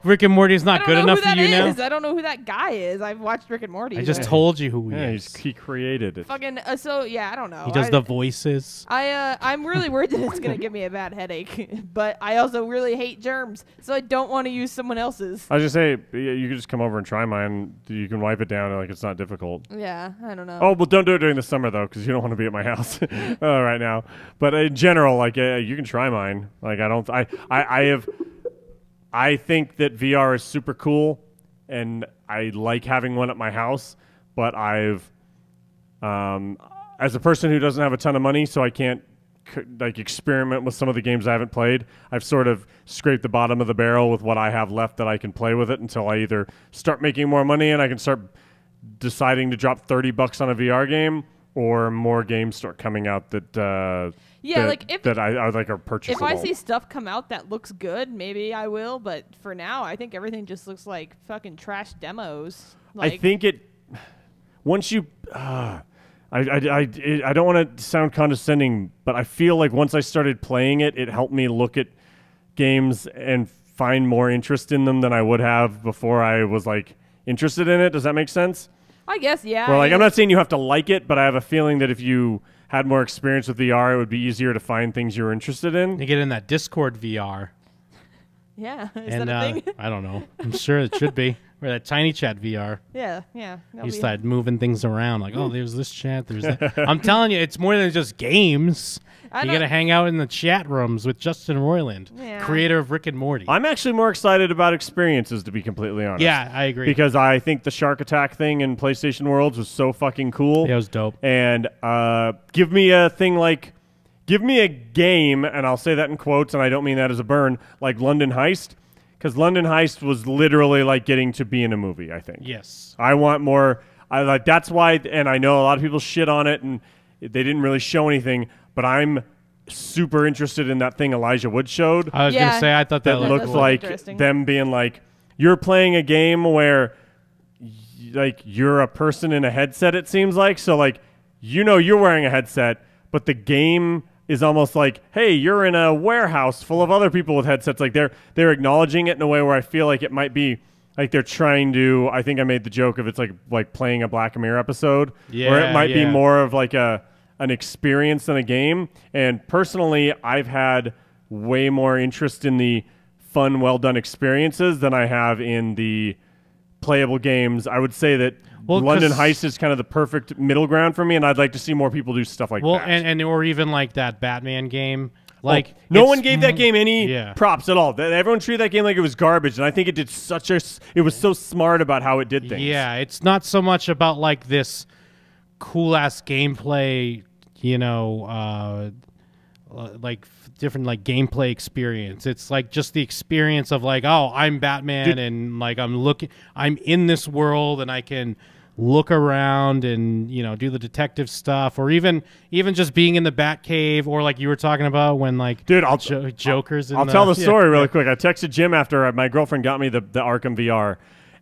Speaker 2: Rick and Morty is not good enough for you now.
Speaker 3: I don't know who that guy is. I've watched Rick and Morty.
Speaker 2: I just told you who he is.
Speaker 1: He created it.
Speaker 3: Fucking. So yeah, I don't know.
Speaker 2: He does the voices.
Speaker 3: I'm really worried that it's gonna give me a bad headache, but I also really hate germs, so I don't want to use someone else's.
Speaker 1: I was just say you can just come over and try mine. You can wipe it down, and like it's not difficult.
Speaker 3: Yeah, I don't know.
Speaker 1: Oh well, don't do it during the summer though, because you don't want to be at my house right now. But in general, like you can try mine. Like I have I think that VR is super cool, and I like having one at my house. But I've, as a person who doesn't have a ton of money, so I can't like experiment with some of the games I haven't played. I've sort of scraped the bottom of the barrel with what I have left that I can play with it until I either start making more money and I can start deciding to drop $30 on a VR game, or more games start coming out that I like are purchasable.
Speaker 3: If I see stuff come out that looks good, maybe I will. But for now, I think everything just looks like fucking trash demos. Like,
Speaker 1: I think it. Once you, I don't want to sound condescending, but I feel like once I started playing it, it helped me look at games and find more interest in them than I would have before I was like interested in it. Does that make sense?
Speaker 3: I guess, yeah.
Speaker 1: Well, like I'm not saying you have to like it, but I have a feeling that if you had more experience with VR, it would be easier to find things you're interested in.
Speaker 2: You get in that Discord VR.
Speaker 3: Yeah, is
Speaker 2: And
Speaker 3: that a thing?
Speaker 2: I don't know. I'm sure it should be. Or that Tiny Chat VR.
Speaker 3: Yeah.
Speaker 2: You start moving things around. Like, oh, there's this chat. There's that. I'm telling you, it's more than just games. You got to hang out in the chat rooms with Justin Roiland, creator of Rick and Morty.
Speaker 1: I'm actually more excited about experiences, to be completely honest.
Speaker 2: Yeah, I agree.
Speaker 1: Because I think the Shark Attack thing in PlayStation Worlds was so fucking cool.
Speaker 2: Yeah, it was dope.
Speaker 1: And give me a game, and I'll say that in quotes, and I don't mean that as a burn, like London Heist. Because London Heist was literally like getting to be in a movie, I think.
Speaker 2: Yes.
Speaker 1: I want more. That's why, and I know a lot of people shit on it, and they didn't really show anything, but I'm super interested in that thing Elijah Wood showed.
Speaker 2: I was going to say, I thought that
Speaker 1: looked like them being like, you're playing a game where like you're a person in a headset, it seems like. So like, you're wearing a headset, but the game is almost like, hey, you're in a warehouse full of other people with headsets. Like they're acknowledging it in a way where I feel like it might be like they're trying to. I think I made the joke of it's like playing a Black Mirror episode, where it might be more of like an experience than a game. And personally, I've had way more interest in the fun, well done experiences than I have in the playable games. I would say that London Heist is kind of the perfect middle ground for me, and I'd like to see more people do stuff like that.
Speaker 2: And or even like that Batman game. Like
Speaker 1: no one gave that game any props at all. Everyone treated that game like it was garbage, and I think it did it was so smart about how it did things.
Speaker 2: Yeah, it's not so much about like this cool ass gameplay, like different like gameplay experience. It's like just the experience of like, oh, I'm Batman, and like I'm in this world, and I can look around and do the detective stuff, or even just being in the Batcave, or like you were talking about when like Joker's.
Speaker 1: I'll tell the story really quick. I texted Jim after my girlfriend got me the Arkham VR,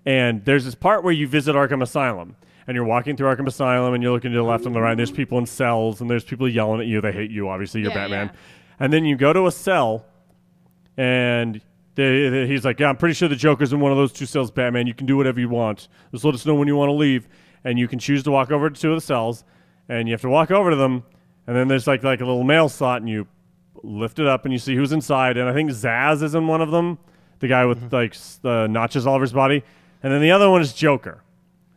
Speaker 1: and there's this part where you visit Arkham Asylum. And you're walking through Arkham Asylum, and you're looking to the left and the right, and there's people in cells, and there's people yelling at you. They hate you, obviously. You're Batman. Yeah. And then you go to a cell, and he's like, yeah, I'm pretty sure the Joker's in one of those two cells, Batman. You can do whatever you want. Just let us know when you want to leave. And you can choose to walk over to two of the cells, and you have to walk over to them, and then there's like a little mail slot, and you lift it up, and you see who's inside. And I think Zaz is in one of them, the guy with like the notches all over his body. And then the other one is Joker.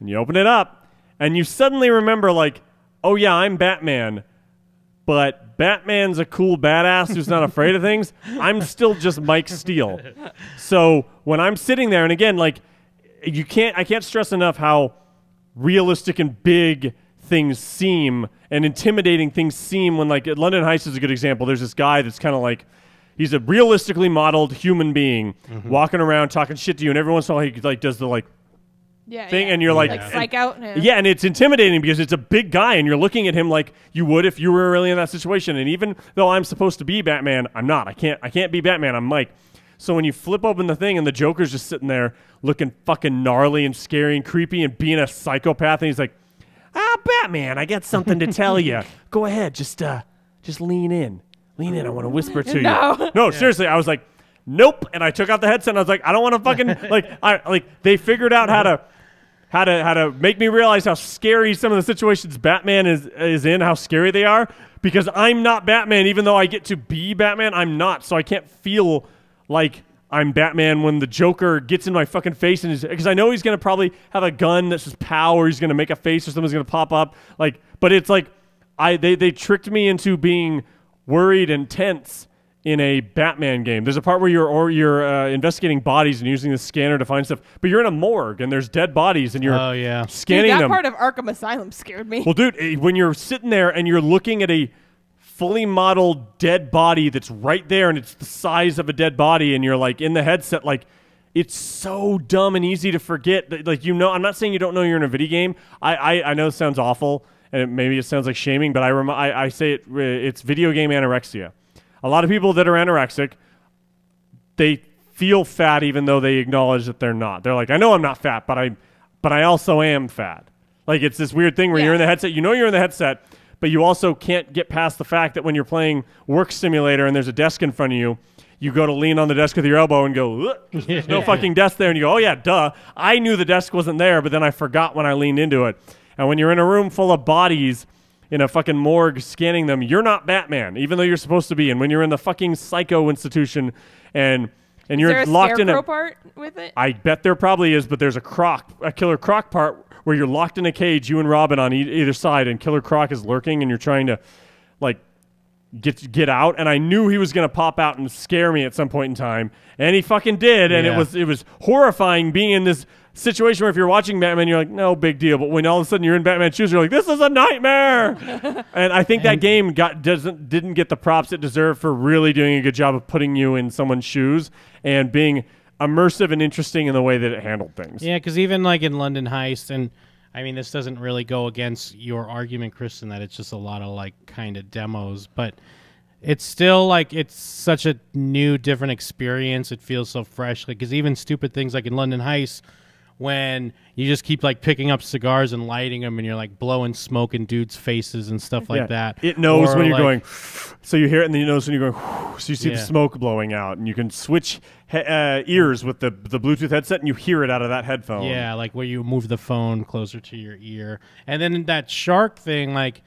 Speaker 1: And you open it up, and you suddenly remember, like, oh, yeah, I'm Batman, but Batman's a cool badass who's not afraid of things. I'm still just Mike Steele. So when I'm sitting there, and again, like, I can't stress enough how realistic and big things seem and intimidating things seem when, like, London Heist is a good example. There's this guy that's kind of like, he's a realistically modeled human being walking around talking shit to you, and every once in a while he, like, does the, like, thing, and you're like
Speaker 3: psych out.
Speaker 1: And it's intimidating because it's a big guy, and you're looking at him like you would if you were really in that situation. And even though I'm supposed to be Batman, I'm not. I can't be Batman. I'm Mike. So when you flip open the thing and the Joker's just sitting there looking fucking gnarly and scary and creepy and being a psychopath, and he's like, Batman, I got something to tell you. Go ahead, just lean in. I want to whisper to you. No, seriously, I was like, nope. And I took out the headset, and I was like, I don't want to fucking they figured out how to make me realize how scary some of the situations Batman is in, how scary they are, because I'm not Batman. Even though I get to be Batman, I'm not. So I can't feel like I'm Batman when the Joker gets in my fucking face, and because I know he's gonna probably have a gun that says "pow," or he's gonna make a face, or something's gonna pop up. Like, but it's like they tricked me into being worried and tense in a Batman game. There's a part where you're investigating bodies and using the scanner to find stuff, but you're in a morgue and there's dead bodies and you're scanning
Speaker 3: Dude, that
Speaker 1: them.
Speaker 3: part of Arkham Asylum scared me.
Speaker 1: Well, dude, when you're sitting there and you're looking at a fully modeled dead body that's right there and it's the size of a dead body and you're like in the headset, like it's so dumb and easy to forget. Like, I'm not saying you don't know you're in a video game. I know it sounds awful and maybe it sounds like shaming, but I say it's video game anorexia. A lot of people that are anorexic, they feel fat even though they acknowledge that they're not. They're like, I know I'm not fat, but I also am fat. Like, it's this weird thing where you're in the headset. You know you're in the headset, but you also can't get past the fact that when you're playing Work Simulator and there's a desk in front of you, you go to lean on the desk with your elbow and go, there's no fucking desk there. And you go, oh, yeah, duh. I knew the desk wasn't there, but then I forgot when I leaned into it. And when you're in a room full of bodies in a fucking morgue scanning them, you're not Batman, even though you're supposed to be. And when you're in the fucking psycho institution and you're locked in a
Speaker 3: part with it?
Speaker 1: I bet there probably is, but there's a Killer Croc part where you're locked in a cage, you and Robin on either side, and Killer Croc is lurking, and you're trying to like get out. And I knew he was going to pop out and scare me at some point in time, and he fucking did. And it was horrifying being in this situation where if you're watching Batman, you're like, no big deal. But when all of a sudden you're in Batman's shoes, you're like, this is a nightmare. And I think that game didn't get the props it deserved for really doing a good job of putting you in someone's shoes and being immersive and interesting in the way that it handled things.
Speaker 2: Yeah, because even like in London Heist, and I mean, this doesn't really go against your argument, Kristen, that it's just a lot of like kind of demos, but it's still like it's such a new, different experience. It feels so fresh. Like, because even stupid things like in London Heist, when you just keep like picking up cigars and lighting them and you're like blowing smoke in dudes' faces and stuff like that.
Speaker 1: It knows when you're going, so you hear it and then it knows when you're going, so you see the smoke blowing out and you can switch ears with the Bluetooth headset and you hear it out of that headphone.
Speaker 2: Yeah, like where you move the phone closer to your ear. And then that shark thing, like,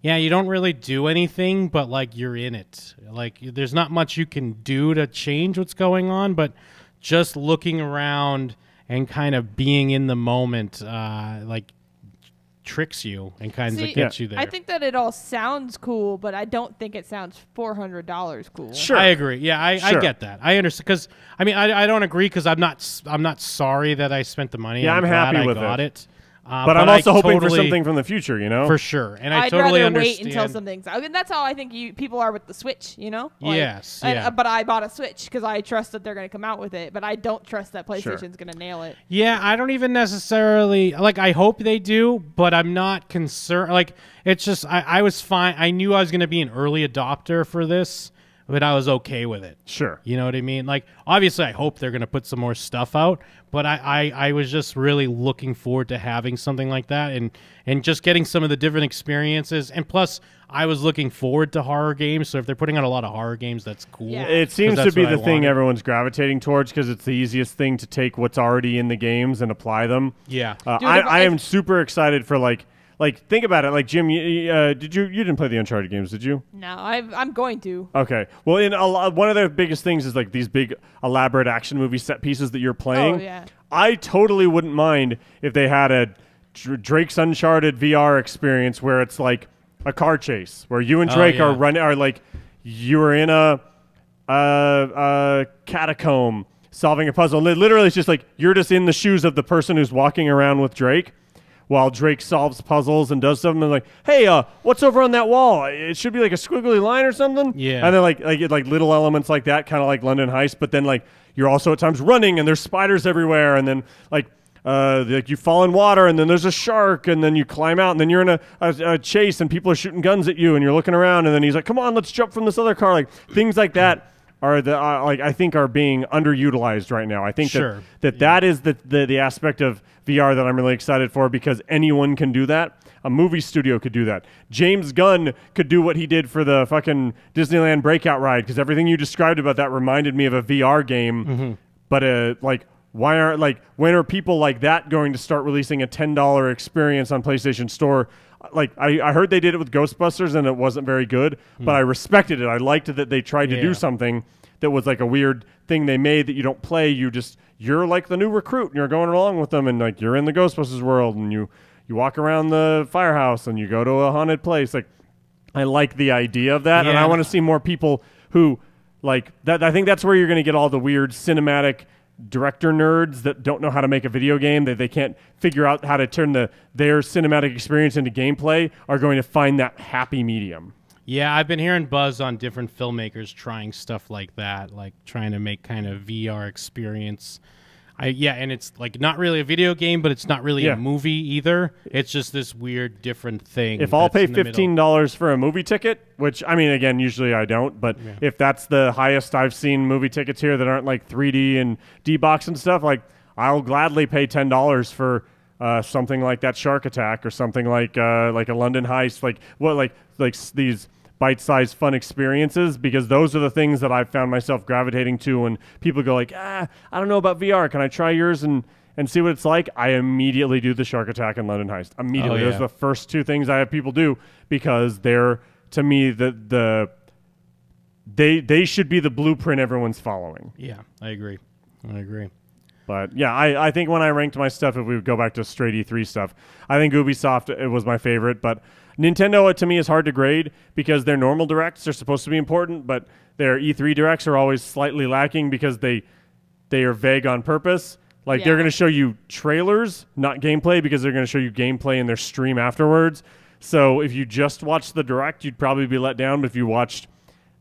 Speaker 2: yeah, you don't really do anything, but like you're in it. Like there's not much you can do to change what's going on, but just looking around and kind of being in the moment, like tricks you and kind of gets you there.
Speaker 3: I think that it all sounds cool, but I don't think it sounds $400 cool.
Speaker 2: Sure, I agree. Yeah, I get that. I understand because I mean I don't agree because I'm not sorry that I spent the money.
Speaker 1: Yeah, I'm happy with
Speaker 2: it.
Speaker 1: But I'm also hoping for something from the future, you know?
Speaker 2: For sure. And
Speaker 3: I'd
Speaker 2: totally
Speaker 3: rather
Speaker 2: understand.
Speaker 3: wait until something's out. I mean, that's how I think people are with the Switch, you know? Like,
Speaker 2: yes.
Speaker 3: But I bought a Switch because I trust that they're going to come out with it, but I don't trust that PlayStation's going to nail it.
Speaker 2: Yeah, I don't even necessarily, like, I hope they do, but I'm not concerned. Like, it's just, I was fine. I knew I was going to be an early adopter for this, but I was okay with it.
Speaker 1: Sure.
Speaker 2: You know what I mean? Like, obviously, I hope they're going to put some more stuff out, but I was just really looking forward to having something like that and just getting some of the different experiences. And plus, I was looking forward to horror games, so if they're putting out a lot of horror games, that's cool.
Speaker 3: Yeah.
Speaker 1: It seems to be the thing everyone's gravitating towards because it's the easiest thing to take what's already in the games and apply them.
Speaker 2: Yeah.
Speaker 3: Dude,
Speaker 1: I am super excited for, like, think about it. Like, Jim, you didn't play the Uncharted games, did you?
Speaker 3: No, I'm going to.
Speaker 1: Okay. Well, in one of their biggest things is like these big elaborate action movie set pieces that you're playing.
Speaker 3: Oh, yeah.
Speaker 1: I totally wouldn't mind if they had a Drake's Uncharted VR experience where it's like a car chase where you and Drake are like you're in a catacomb solving a puzzle. And literally, it's just like you're just in the shoes of the person who's walking around with Drake, while Drake solves puzzles and does something. And like, hey, what's over on that wall? It should be like a squiggly line or something.
Speaker 2: Yeah.
Speaker 1: And then like little elements like that, kind of like London Heist. But then like you're also at times running and there's spiders everywhere. And then like you fall in water and then there's a shark and then you climb out and then you're in a chase and people are shooting guns at you and you're looking around and then he's like, come on, let's jump from this other car. Like things like that are I think are being underutilized right now. I think that is the aspect of VR that I'm really excited for because anyone can do that. A movie studio could do that. James Gunn could do what he did for the fucking Disneyland Breakout ride because everything you described about that reminded me of a VR game. Mm-hmm. But when are people like that going to start releasing a $10 experience on PlayStation Store? Like I heard they did it with Ghostbusters and it wasn't very good, but I respected it. I liked that they tried to do something that was like a weird thing they made that you don't play. You're like the new recruit and you're going along with them and like you're in the Ghostbusters world and you walk around the firehouse and you go to a haunted place. Like I like the idea of that and I want to see more people who Like that, I think that's where you're going to get all the weird cinematic director nerds that don't know how to make a video game, that they can't figure out how to turn their cinematic experience into gameplay, are going to find that happy medium.
Speaker 2: Yeah, I've been hearing buzz on different filmmakers trying stuff like that, like trying to make kind of VR experience. And it's like not really a video game, but it's not really a movie either. It's just this weird, different thing.
Speaker 1: If I'll pay $15 for a movie ticket, which, I mean, again, usually I don't, but if that's the highest I've seen movie tickets here that aren't like 3D and D-Box and stuff, like I'll gladly pay $10 for something like that Shark Attack or something like a London Heist, like these bite-sized fun experiences, because those are the things that I've found myself gravitating to when people go like, I don't know about VR. Can I try yours and see what it's like? I immediately do the Shark Attack and London Heist. Immediately. Those are the first two things I have people do, because they're, to me, they should be the blueprint everyone's following.
Speaker 2: Yeah, I agree.
Speaker 1: But yeah, I think when I ranked my stuff, if we would go back to straight E3 stuff, I think Ubisoft, it was my favorite. But Nintendo, to me, is hard to grade because their normal directs are supposed to be important, but their E3 directs are always slightly lacking because they are vague on purpose. Like they're going to show you trailers, not gameplay, because they're going to show you gameplay in their stream afterwards. So if you just watched the direct, you'd probably be let down. But if you watched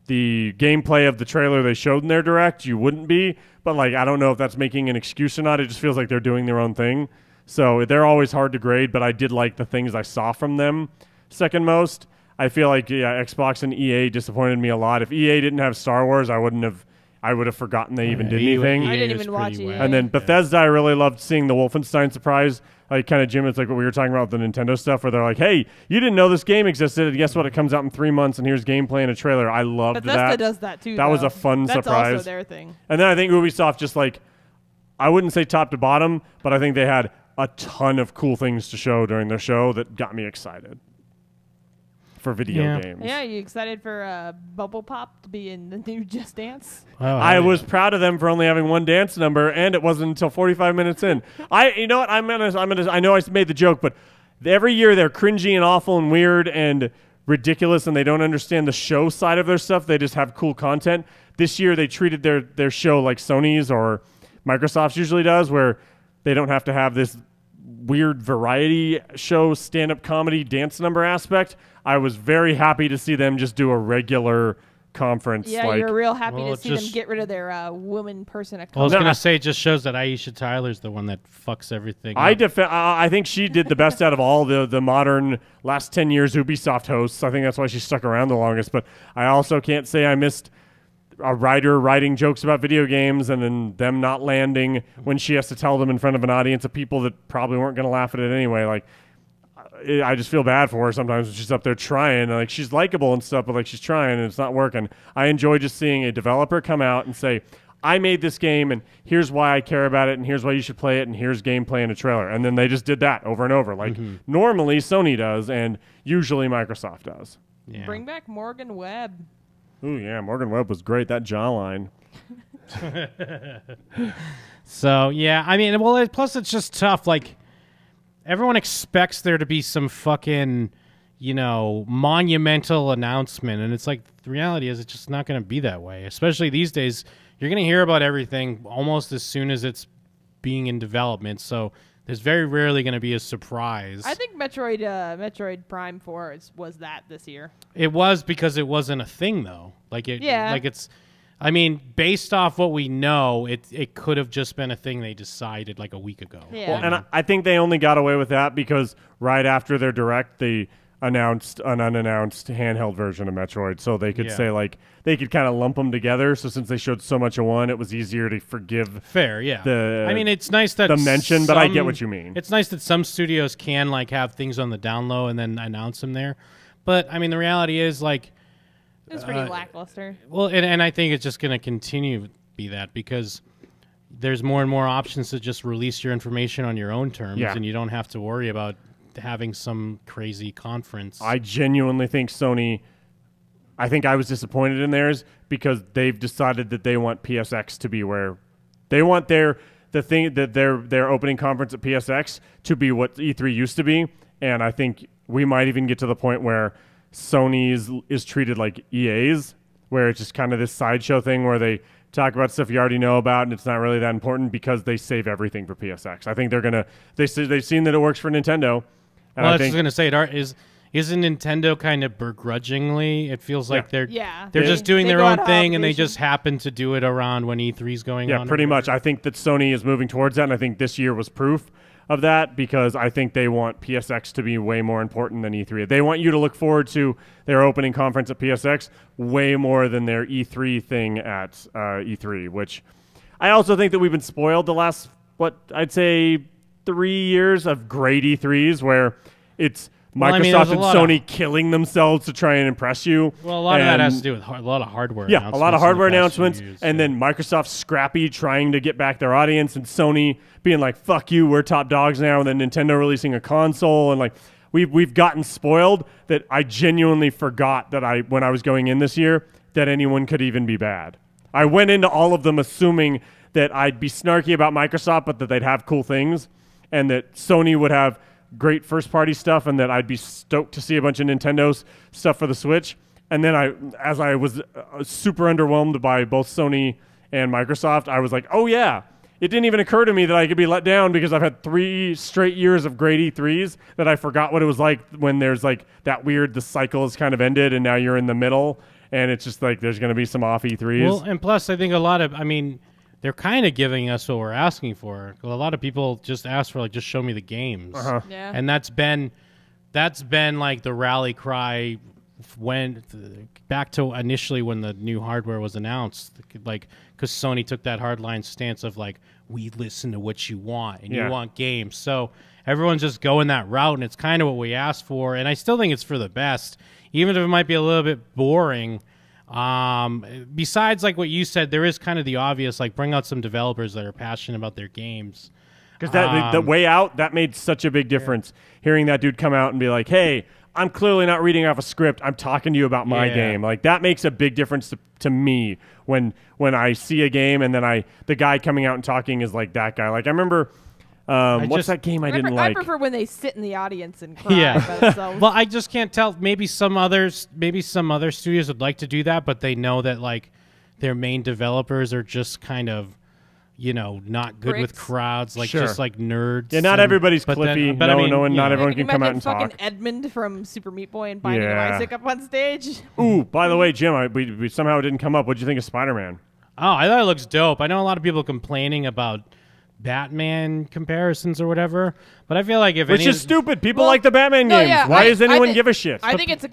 Speaker 1: the gameplay of the trailer they showed in their direct, you wouldn't be. But like, I don't know if that's making an excuse or not. It just feels like they're doing their own thing. So they're always hard to grade, but I did like the things I saw from them second most. I feel like Xbox and EA disappointed me a lot. If EA didn't have Star Wars, I would have forgotten they even did anything.
Speaker 3: I didn't even watch EA.
Speaker 1: And then Bethesda, I really loved seeing the Wolfenstein surprise. Like kind of, Jim, it's like what we were talking about with the Nintendo stuff, where they're like, hey, you didn't know this game existed, and guess what? It comes out in 3 months, and here's gameplay and a trailer. I loved that.
Speaker 3: Bethesda does that too.
Speaker 1: That was a fun surprise.
Speaker 3: That's also their thing.
Speaker 1: And then I think Ubisoft just like, I wouldn't say top to bottom, but I think they had a ton of cool things to show during their show that got me excited for video games.
Speaker 3: Yeah, you excited for Bubble Pop to be in the new Just Dance?
Speaker 2: Oh,
Speaker 1: I was proud of them for only having one dance number, and it wasn't until 45 minutes in. You know what? I know I made the joke, but every year they're cringy and awful and weird and ridiculous, and they don't understand the show side of their stuff. They just have cool content. This year they treated their show like Sony's or Microsoft's usually does, where they don't have to have this weird variety show, stand-up comedy, dance number aspect. I was very happy to see them just do a regular conference.
Speaker 3: Yeah, you're real happy to see them get rid of their woman person.
Speaker 2: I was going to say, it just shows that Aisha Tyler's the one that fucks everything up.
Speaker 1: I think she did the best out of all the modern last 10 years Ubisoft hosts. I think that's why she stuck around the longest. But I also can't say I missed a writer writing jokes about video games and then them not landing when she has to tell them in front of an audience of people that probably weren't going to laugh at it anyway. Like, I just feel bad for her sometimes when she's up there trying. Like, she's likable and stuff, but like she's trying and it's not working. I enjoy just seeing a developer come out and say, I made this game and here's why I care about it and here's why you should play it and here's gameplay and a trailer. And then they just did that over and over. Like normally Sony does and usually Microsoft does.
Speaker 2: Yeah.
Speaker 3: Bring back Morgan Webb.
Speaker 1: Ooh, yeah, Morgan Webb was great. That jawline.
Speaker 2: So, yeah, I mean, well, plus it's just tough. Like, everyone expects there to be some fucking, monumental announcement. And it's like, the reality is it's just not going to be that way. Especially these days, you're going to hear about everything almost as soon as it's being in development. So there's very rarely going to be a surprise.
Speaker 3: I think Metroid Prime 4 was that this year.
Speaker 2: It was because it wasn't a thing, though. I mean, based off what we know, it could have just been a thing they decided like a week ago.
Speaker 3: Yeah.
Speaker 1: Well, and I think they only got away with that because right after their direct, they announced an unannounced handheld version of Metroid, so they could say like they could kind of lump them together. So since they showed so much of one, it was easier to forgive.
Speaker 2: Fair, yeah.
Speaker 1: I
Speaker 2: mean, it's nice that
Speaker 1: the mention, but I get what you mean.
Speaker 2: It's nice that some studios can like have things on the down low and then announce them there. But I mean, the reality is like
Speaker 3: it was pretty lackluster.
Speaker 2: Well, and I think it's just going to continue to be that because there's more and more options to just release your information on your own terms, and you don't have to worry about having some crazy conference.
Speaker 1: I genuinely think Sony, I think I was disappointed in theirs because they've decided that they want PSX to be where they want their opening conference at PSX to be what E3 used to be. And I think we might even get to the point where Sony's is treated like EA's, where it's just kind of this sideshow thing where they talk about stuff you already know about, and it's not really that important because they save everything for PSX. I think they're gonna. They've seen that it works for Nintendo.
Speaker 2: Well, I was just gonna say, isn't Nintendo kind of begrudgingly? It feels like they're just doing their own thing, and they just happen to do it around when E3's going on.
Speaker 1: Yeah, pretty much. I think that Sony is moving towards that, and I think this year was proof of that because I think they want PSX to be way more important than E3. They want you to look forward to their opening conference at PSX way more than their E3 thing at E3, which I also think that we've been spoiled the last, I'd say 3 years of great E3s where it's Microsoft and Sony killing themselves to try and impress you.
Speaker 2: Well, a lot of that has to do with a lot of hardware announcements.
Speaker 1: Yeah, a lot of hardware announcements, and then Microsoft scrappy trying to get back their audience, and Sony being like, fuck you, we're top dogs now, and then Nintendo releasing a console, and like we've gotten spoiled that I genuinely forgot that when I was going in this year that anyone could even be bad. I went into all of them assuming that I'd be snarky about Microsoft, but that they'd have cool things, and that Sony would have great first-party stuff, and that I'd be stoked to see a bunch of Nintendo's stuff for the Switch. And then as I was super underwhelmed by both Sony and Microsoft, I was like, oh yeah, it didn't even occur to me that I could be let down because I've had 3 straight years of great E3s that I forgot what it was like when there's like that weird, the cycle has kind of ended and now you're in the middle, and it's just like there's going to be some off E3s.
Speaker 2: Well, and plus I think they're kind of giving us what we're asking for. A lot of people just ask for like, just show me the games,
Speaker 3: Yeah.
Speaker 2: and that's been like the rally cry back to initially when the new hardware was announced, like because Sony took that hardline stance of like, we listen to what you want and you want games, so everyone's just going that route, and it's kind of what we asked for, and I still think it's for the best, even if it might be a little bit boring. Besides like what you said, there is kind of the obvious, like bring out some developers that are passionate about their games.
Speaker 1: Because the way out, that made such a big difference. Hearing that dude come out and be like, hey, I'm clearly not reading off a script. I'm talking to you about my game. Like that makes a big difference to me when I see a game and then the guy coming out and talking is like that guy. Like I remember what's that game I didn't like?
Speaker 3: I prefer when they sit in the audience and cry about themselves.
Speaker 2: Well, I just can't tell. Maybe some other studios would like to do that, but they know that like their main developers are just kind of, not good with crowds, like just like nerds.
Speaker 1: Yeah, not everybody's Clippy. Not everyone can come out and talk.
Speaker 3: Fucking Edmund from Super Meat Boy and Binding of Isaac up on stage.
Speaker 1: Ooh, by the way, Jim, we somehow didn't come up. What'd you think of Spider-Man?
Speaker 2: Oh, I thought it looks dope. I know a lot of people complaining about Batman comparisons or whatever, but I feel like
Speaker 1: which is stupid. People like the Batman games.
Speaker 3: Yeah,
Speaker 1: why does anyone give a shit?
Speaker 3: I think it's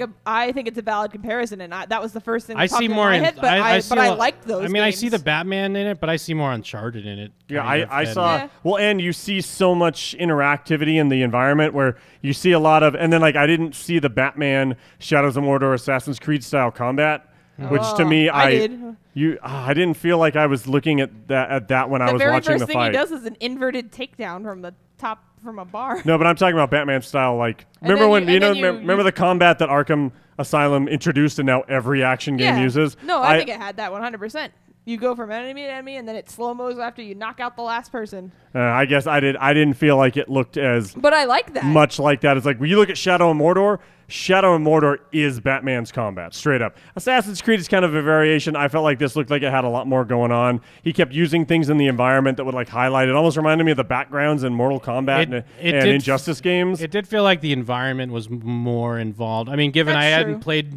Speaker 3: a valid comparison, and that was the first thing that
Speaker 2: I
Speaker 3: popped
Speaker 2: see
Speaker 3: in
Speaker 2: more
Speaker 3: my
Speaker 2: in.
Speaker 3: head. But I liked those.
Speaker 2: I mean,
Speaker 3: games.
Speaker 2: I see the Batman in it, but I see more Uncharted in it.
Speaker 1: Yeah, I saw. Well, and you see so much interactivity in the environment where you see a lot of, and then like I didn't see the Batman Shadows of Mordor Assassin's Creed style combat. Which to me, I didn't feel like I was looking at that when I was watching the fight. The very first thing
Speaker 3: he does is an inverted takedown from the top from a bar.
Speaker 1: No, but I'm talking about Batman style. Like, remember the combat that Arkham Asylum introduced, and now every action game uses.
Speaker 3: No, I think it had that 100%. You go from enemy to enemy, and then it slow-mos after you knock out the last person.
Speaker 1: I guess I didn't feel like it looked as.
Speaker 3: But I like that.
Speaker 1: Much like that. It's like when you look at Shadow of Mordor. Shadow of Mordor is Batman's combat, straight up. Assassin's Creed is kind of a variation. I felt like this looked like it had a lot more going on. He kept using things in the environment that would like highlight. It almost reminded me of the backgrounds in Mortal Kombat and Injustice games.
Speaker 2: It did feel like the environment was more involved. I mean, given I haven't played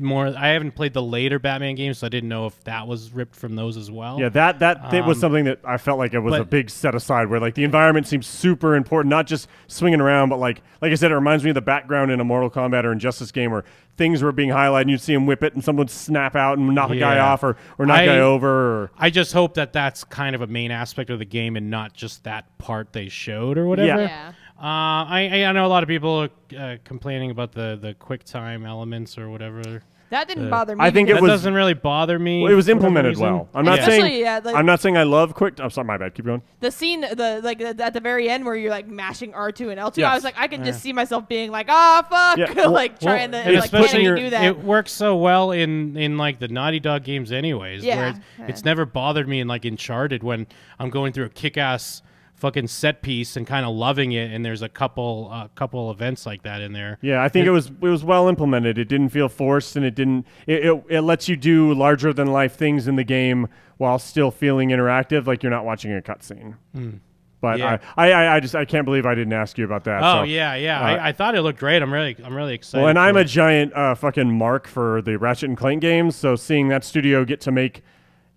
Speaker 2: the later Batman games, so I didn't know if that was ripped from those as well.
Speaker 1: Yeah, that was something that I felt like it was a big set aside, where like the environment seems super important, not just swinging around, but like I said, it reminds me of the background in a Mortal Kombat or Injustice game where things were being highlighted and you'd see him whip it and someone would snap out and knock a guy off or knock a guy over.
Speaker 2: I just hope that that's kind of a main aspect of the game and not just that part they showed or whatever.
Speaker 3: Yeah.
Speaker 2: I know a lot of people are complaining about the quick time elements or whatever.
Speaker 3: That didn't bother me.
Speaker 1: I think
Speaker 2: that doesn't really bother me.
Speaker 1: Well, it was implemented well. I'm not saying I'm not saying I love quick. I'm sorry, my bad. Keep going.
Speaker 3: The scene, at the very end where you're like mashing R2 and L2. I was like, I can just see myself being like, fuck, trying to do that.
Speaker 2: It works so well in like the Naughty Dog games, anyways.
Speaker 3: Yeah.
Speaker 2: Where it's never bothered me in like Uncharted when I'm going through a kick-ass fucking set piece and kind of loving it, and there's a couple events like that in there.
Speaker 1: Yeah, I think it was well implemented. It didn't feel forced, and it lets you do larger than life things in the game while still feeling interactive, like you're not watching a cutscene. But
Speaker 2: Yeah.
Speaker 1: I can't believe I didn't ask you about that.
Speaker 2: Oh
Speaker 1: so,
Speaker 2: yeah. I thought it looked great. I'm really excited.
Speaker 1: Well, and I'm
Speaker 2: for
Speaker 1: a
Speaker 2: it.
Speaker 1: giant fucking mark for the Ratchet and Clank games, so seeing that studio get to make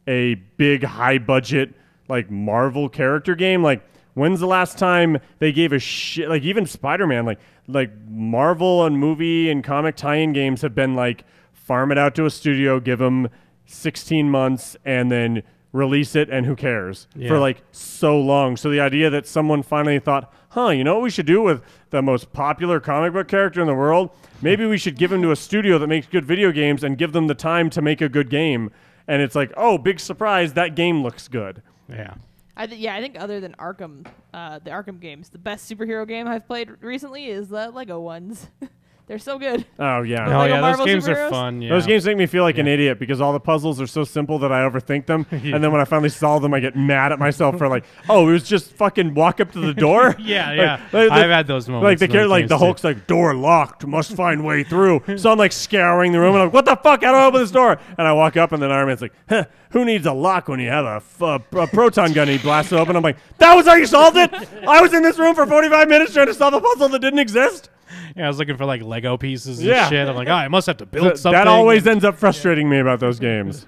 Speaker 1: a big, high budget like Marvel character game, like when's the last time they gave a shit? Like even Spider-Man, like Marvel and movie and comic tie-in games have been like farm it out to a studio, give them 16 months, and then release it, and who cares for like so long. So the idea that someone finally thought, you know what we should do with the most popular comic book character in the world? Maybe we should give him to a studio that makes good video games and give them the time to make a good game. And it's like, oh, big surprise, that game looks good.
Speaker 2: Yeah.
Speaker 3: I think other than Arkham, the Arkham games, the best superhero game I've played recently is the Lego ones. They're so good.
Speaker 1: Oh, yeah.
Speaker 3: Oh, yeah,
Speaker 2: those
Speaker 3: Marvel
Speaker 2: games
Speaker 3: superheroes?
Speaker 2: are fun. Yeah.
Speaker 1: Those games make me feel like an idiot because all the puzzles are so simple that I overthink them. And then when I finally solve them, I get mad at myself for like, oh, it was just fucking walk up to the door.
Speaker 2: Yeah.
Speaker 1: Like,
Speaker 2: I've had those moments.
Speaker 1: Like
Speaker 2: in those
Speaker 1: the
Speaker 2: games, too.
Speaker 1: Hulk's like, door locked, must find way through. So I'm like scouring the room and I'm like, what the fuck? How do I open this door? And I walk up and then Iron Man's like, who needs a lock when you have a proton gun? And he blasts it open. I'm like, that was how you solved it? I was in this room for 45 minutes trying to solve a puzzle that didn't exist?
Speaker 2: Yeah, I was looking for like Lego pieces and
Speaker 1: Yeah.
Speaker 2: shit. I'm like, I must have to build something.
Speaker 1: That always ends up frustrating me about those games.